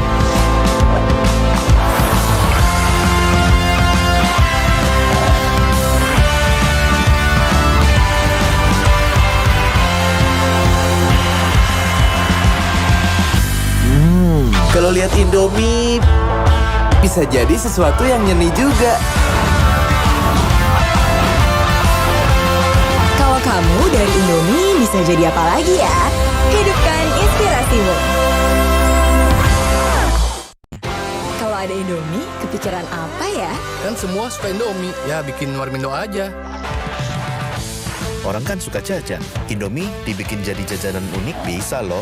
Kalau lihat Indomie, bisa jadi sesuatu yang nyeni juga. Kalau kamu dari Indomie bisa jadi apa lagi ya? Hidupkan inspirasimu. Kalau ada Indomie, kepikiran apa ya? Kan semua suka Indomie. Ya bikin Warmindo aja. Orang kan suka jajan. Indomie dibikin jadi jajanan unik, bisa loh.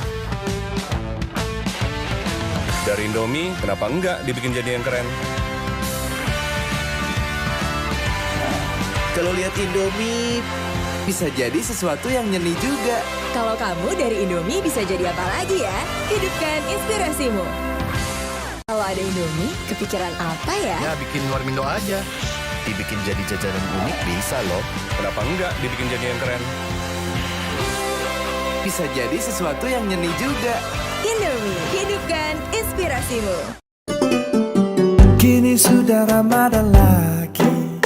Dari Indomie, kenapa enggak dibikin jadi yang keren? Kalau lihat Indomie, bisa jadi sesuatu yang nyeni juga. Kalau kamu dari Indomie bisa jadi apa lagi ya? Hidupkan inspirasimu. Kalau ada Indomie, kepikiran apa ya? Ya bikin Warmindo aja. Dibikin jadi jajanan unik, bisa loh. Kenapa enggak dibikin jadi yang keren? Bisa jadi sesuatu yang nyeni juga. Indomie, hidupkan inspirasimu. Kini sudah Ramadan lagi,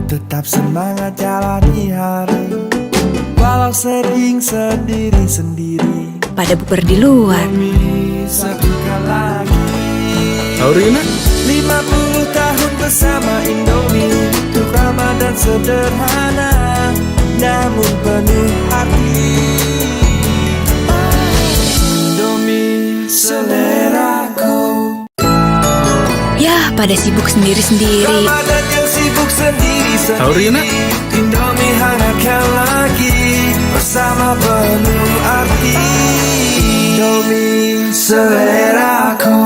tetap semangat jalani hari. Walau sering sendiri-sendiri, Pada bubar di luar. satukan lagi. Aurina? 50 tahun bersama Indomie, untuk Ramadan sederhana, namun penuh arti. Indomie seleraku. Ya, pada sibuk sendiri-sendiri. Ramadan yang sibuk sendiri-sendiri. Aurina? Indomie hangatkan lagi, bersama penuh arti. Indomie seleraku.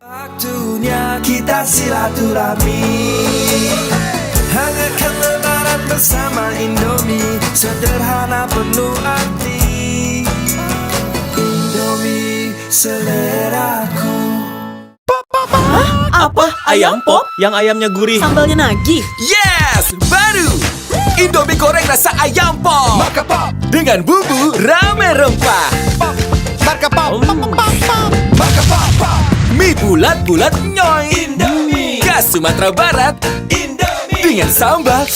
Waktunya kita silaturahmi, hangatkan lebaran bersama Indomie, sederhana penuh arti. Indomie seleraku. Apa? Ayam pop? Yang ayamnya gurih. Sambalnya nagih. Yes! Baru! Indomie goreng rasa ayam pop. Marka Pop. Dengan bumbu rame rempah. Marka Pop. Marka Pop. Mie bulat-bulat nyoy. Indomie. Khas Sumatera Barat. Indomie. Dengan sambal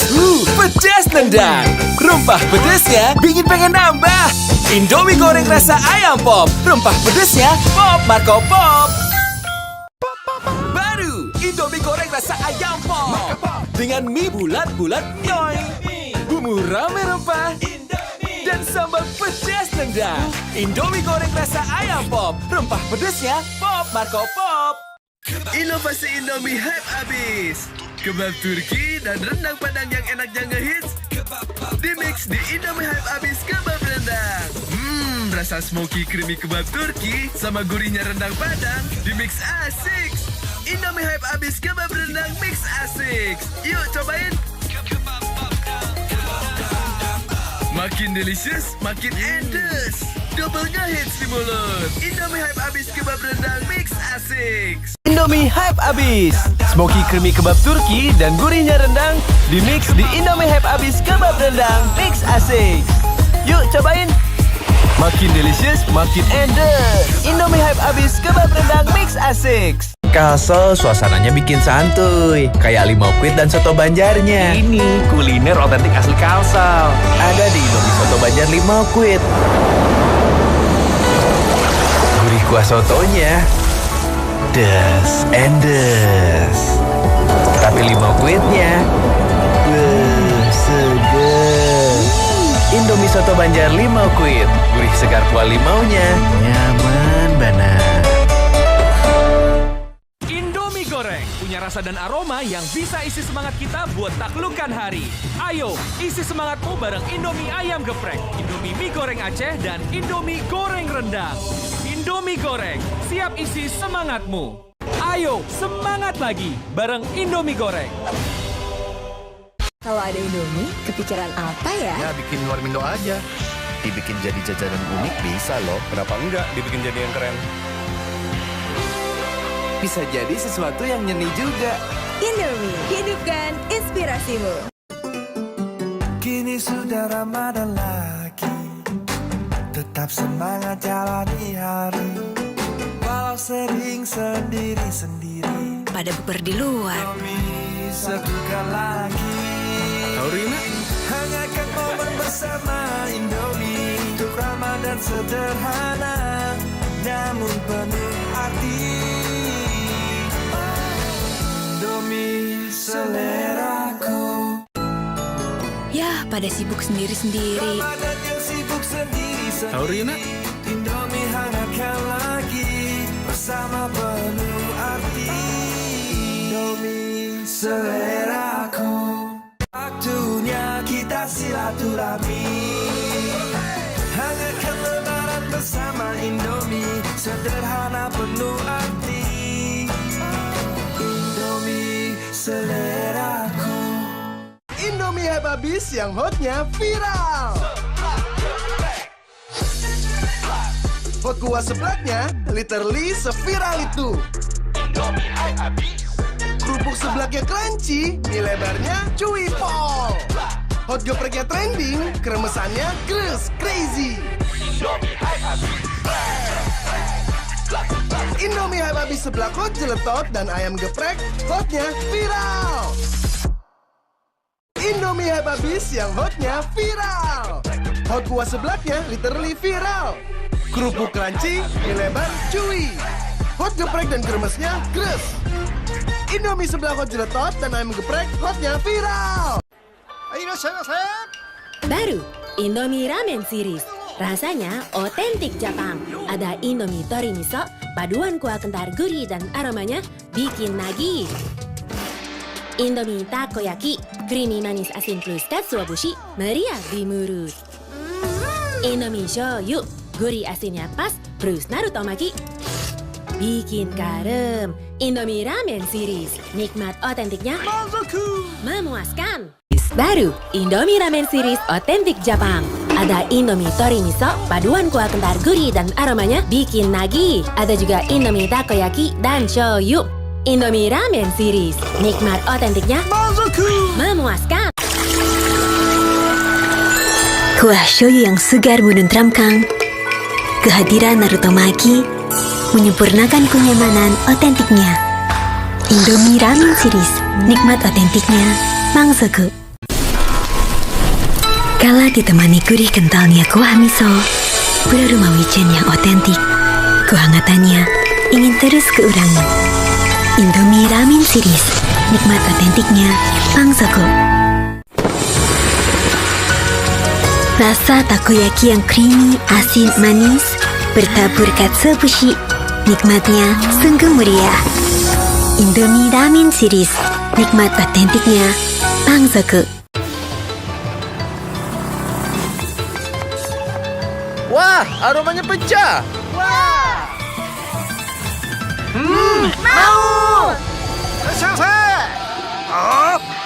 pedas nendang. Rempah pedasnya bikin pengen nambah. Indomie goreng rasa ayam pop. Rempah pedasnya pop Marco Pop. Baru Indomie goreng rasa ayam pop. Dengan mie bulat-bulat nyoy. Bumbu rame rempah. Dan sambal pedas nendang. Indomie goreng rasa ayam pop. Rempah pedasnya pop Marco Pop. Inovasi Indomie hype abis. Kebab Turki dan rendang Padang yang enaknya ngehits. Dimix di Indomie hype abis kebab rendang. Rasa smoky creamy kebab Turki sama gurihnya rendang Padang dimix asik. Indomie hype abis kebab rendang mix asik. Yuk cobain. Makin delicious, makin endes. Double ngehits di mulut. Indomie hype abis kebab rendang mix asik. Indomie Indomie Hype Abis. Smoky creamy kebab Turki dan gurihnya rendang dimix di Indomie Hype Abis kebab rendang mix asik. Yuk cobain. Makin delicious, makin enders. Indomie Hype Abis kebab rendang mix asik. Kalsel suasananya bikin santuy, kayak limau kuit dan soto Banjarnya. Ini kuliner otentik asli Kalsel. Ada di Indomie soto Banjar limau kuit. Gurih kuah sotonya, des and des. Tapi limau kuitnya, seger. Indomie soto Banjar limau kuit, gurih segar kuah limaunya, nyaman banget. Indomie goreng punya rasa dan aroma yang bisa isi semangat kita buat taklukkan hari. Ayo, isi semangatmu bareng Indomie ayam geprek, Indomie mie goreng Aceh, dan Indomie goreng rendang. Indomie goreng, siap isi semangatmu. Ayo, semangat lagi bareng Indomie goreng. Kalau ada Indomie, kepikiran apa ya? Ya bikin warmindo aja. Dibikin jadi jajanan unik bisa loh. Kenapa enggak dibikin jadi yang keren? Bisa jadi sesuatu yang nyeni juga. Indomie, hidupkan inspirasimu. Kini sudah Ramadan lagi, tetap semangat jalani hari. Walau sering sendiri-sendiri, Pada bubar di luar. Indomie sedukan lagi. Rina, Hangatkan momen bersama Indomie. Untuk Ramadan sederhana, namun penuh arti. Indomie seleraku. Ya, pada sibuk sendiri-sendiri. Ramadan yang sibuk sendiri-sendiri. Rina, Indomie hangatkan lagi bersama penuh arti. Indomie seleraku. Waktunya kita silaturahmi. Hangatkan lebaran bersama Indomie. Sederhana penuh arti. Indomie seleraku. Indomie Hype Abis yang hotnya viral. Hot kuah seblaknya literally seviral itu. Indomie Hype Abis. Kerupuk seblaknya crunchy, mie lebarnya chewy pol. Hot gepreknya trending, kremesannya kres crazy. Indomie Hype Abis. Indomie Hype Abis seblak hot jeletot dan ayam geprek hotnya viral. Indomie Hype Abis yang hotnya viral. Hot kuah seblaknya literally viral. Kerupuk crunchy, mie lebar chewy. Hot geprek dan kremesnya kres. Indomie seblak hot jeletot dan ayam geprek hotnya viral. Baru Indomie Ramen Series. Rasanya otentik Jepang. Ada Indomie tori miso, paduan kuah kental gurih dan aromanya bikin nagih. Indomie takoyaki, creamy manis asin plus katsuobushi, meriah di mulut. Indomie shoyu, gurih asinnya pas, plus narutomaki. Bikin karem. Indomie Ramen Series, nikmat otentiknya memuaskan. Baru Indomie Ramen Series otentik Jepang. Ada Indomie tori miso, paduan kuah kental gurih dan aromanya bikin nagih. Ada juga Indomie takoyaki dan shoyu. Indomie Ramen Series, nikmat otentiknya memuaskan. Kuah shoyu yang segar menenteramkan. Kehadiran narutomaki menyempurnakan kenyamanan otentiknya. Indomie Ramen Series, nikmat otentiknya mangsoku. Kala ditemani gurih kentalnya kuah miso, beraroma wijen yang otentik, kehangatannya ingin terus keurangi. Indomie Ramen Series, nikmat otentiknya mangsoku. Rasa takoyaki yang creamy, asin, manis, bertabur katsuobushi, nikmatnya sungguh meriah. Indomie Ramen Series, nikmat otentiknya mangsoku. Wah, aromanya pecah. Wah. Mau.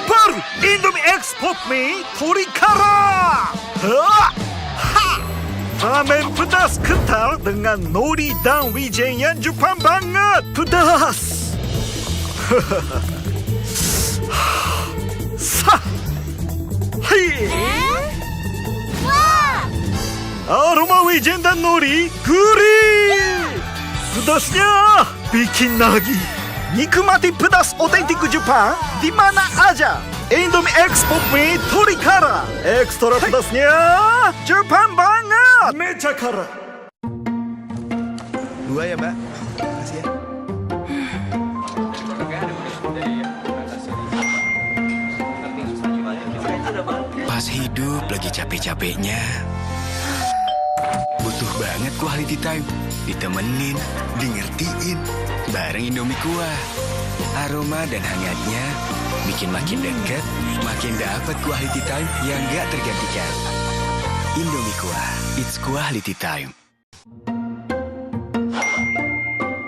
Baru Indomie X Pop Mie Torikara. Ramen pedas kental dengan nori dan wijen yang Jepang banget. Pedas. Aroma wijen dan nori gurih. Pedasnya bikin nagih. Nikmati pedas otentik Jepang di mana aja. Indomie X Pop Mie Torikara. Ekstra pedasnya Jepang banget. Mechakara. 2 ya, Mbak. Makasih ya. Pas hidup lagi capek-capeknya, butuh banget quality time. Ditemenin, dingertiin, bareng Indomie Kuah. Aroma dan hangatnya bikin makin deket, makin dapat quality time yang gak tergantikan. Indomie Kuah, it's quality time.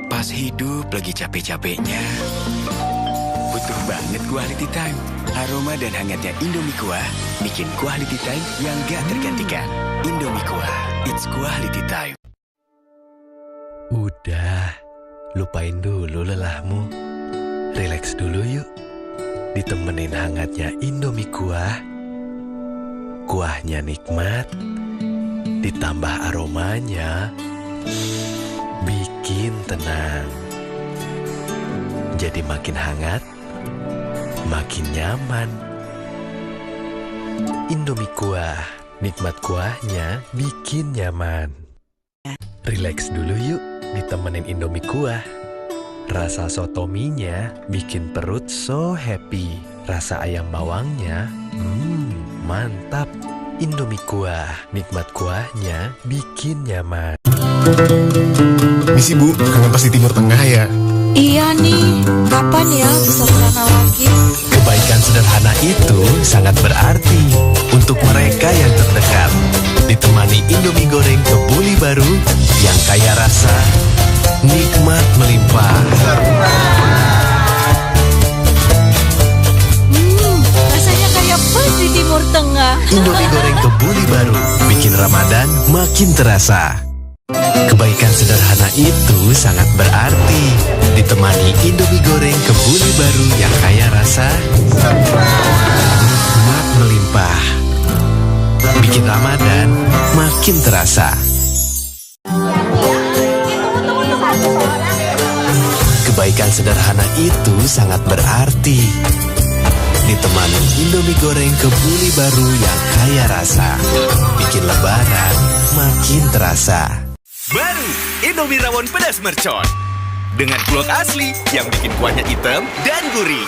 Pas hidup lagi capek-capeknya, butuh banget quality time. Aroma dan hangatnya Indomie Kuah bikin quality time yang gak tergantikan. Indomie Kuah, it's quality time. Udah, lupain dulu lelahmu. Rileks dulu yuk. Ditemenin hangatnya Indomie Kuah. Kuahnya nikmat, ditambah aromanya, bikin tenang. Jadi makin hangat, makin nyaman. Indomie Kuah, nikmat kuahnya bikin nyaman. Rileks dulu yuk, ditemenin Indomie Kuah. Rasa sotominya bikin perut so happy. Rasa ayam bawangnya, mantap. Indomie Kuah, nikmat kuahnya bikin nyaman. Misi Bu, kangen pasti Timur Tengah ya? Iya nih, kapan ya bisa kesana lagi? Kebaikan sederhana itu sangat berarti untuk mereka yang terdekat. Ditemani Indomie goreng kebuli baru yang kaya rasa, nikmat melimpah. Rasanya kayak pas di Timur Tengah. Indomie goreng kebuli baru bikin Ramadan makin terasa. Kebaikan sederhana itu sangat berarti. Ditemani Indomie goreng kebuli baru yang kaya rasa, nikmat melimpah. Bikin Ramadan makin terasa. Kebaikan sederhana itu sangat berarti. Ditemani Indomie goreng kebuli baru yang kaya rasa, bikin Lebaran makin terasa. Baru Indomie rawon pedas mercon dengan kulak asli yang bikin kuahnya hitam dan gurih.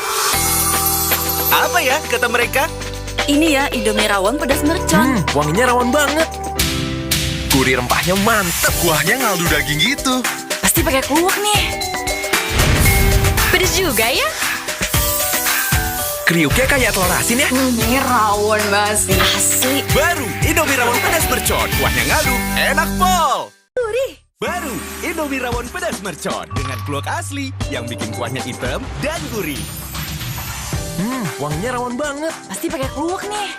Apa ya kata mereka? Ini ya Indomie rawon pedas mercon. Wanginya rawon banget. Gurih rempahnya mantep. Kuahnya ngaldu daging gitu. Pasti pakai kluwak nih. Pedas juga ya? Kriuknya kayak telur asin ya. Ini rawon banget asli. Baru Indomie rawon pedas mercon. Kuahnya ngaldu, enak pol. Baru Indomie rawon pedas mercon dengan kulak asli yang bikin kuahnya hitam dan gurih. Wanginya rawon banget. Pasti pakai kluwak nih.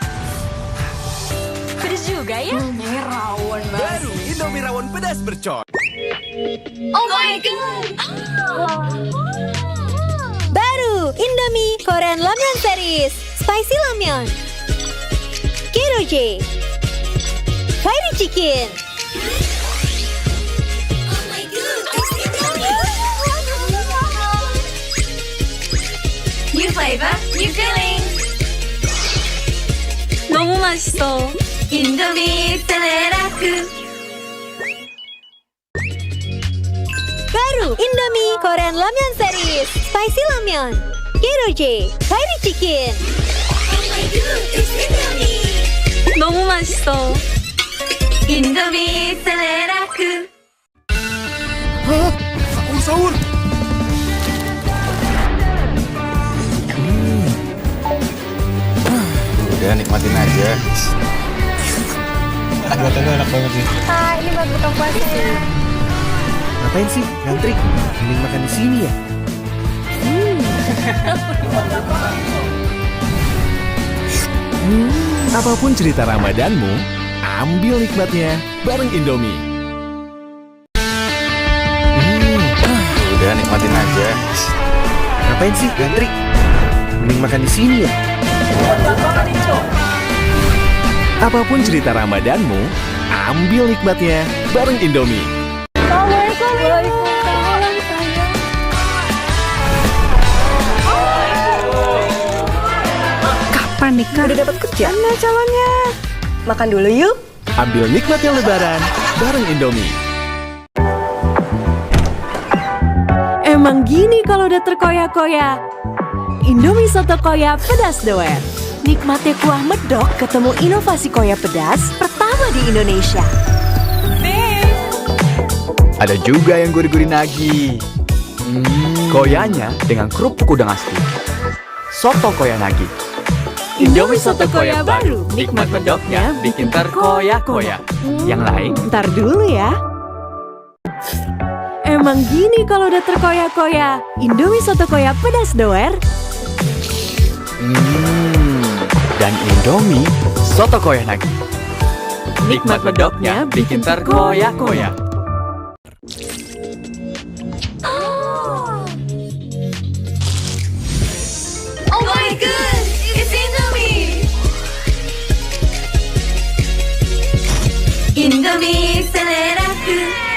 Pedas juga ya? Ini rawon banget. Baru Indomie rawon pedas mercon. Oh my god. Baru Indomie Korean Ramyeon Series Spicy Ramyeon Kiroje Fiery Chicken. New flavor, new feeling. 너무 맛있어. 인도미 셀레라크. Baru Indomie Korean Ramyeon Series Spicy Ramyeon Kiroje Fiery Chicken. 너무 맛있어. 인도미 셀레라크. Sahur. Udah nikmatin aja. Buatannya enak banget sih. Ini buat buka puasa ya. Ngapain sih ngantri? Mending makan di sini ya. Apapun cerita Ramadanmu, ambil nikmatnya bareng Indomie. Udah nikmatin aja. Ngapain sih ngantri? Mending makan di sini ya. Apapun cerita Ramadanmu, ambil nikmatnya bareng Indomie. Kapan nikah? Udah dapat kerja? Mana calonnya? Makan dulu yuk. Ambil nikmatnya Lebaran bareng Indomie. Emang gini kalau udah terkoyak-koyak. Indomie soto koya pedas doer. Nikmatnya kuah medok ketemu inovasi koya pedas pertama di Indonesia. Ada juga yang gurih-gurih nagi. Koyanya dengan kerupuk udang asli. Soto koya nagi. Indomie soto koya baru. Nikmat medoknya bikin terkoyak-koyak. Yang lain, Ntar dulu ya. Emang gini kalau udah terkoyak-koyak. Indomie soto koya pedas doer. dan Indomie soto koya nagi. Nikmat medoknya bikin terkoyak-koyak. Oh my god, it's Indomie! Indomie seleraku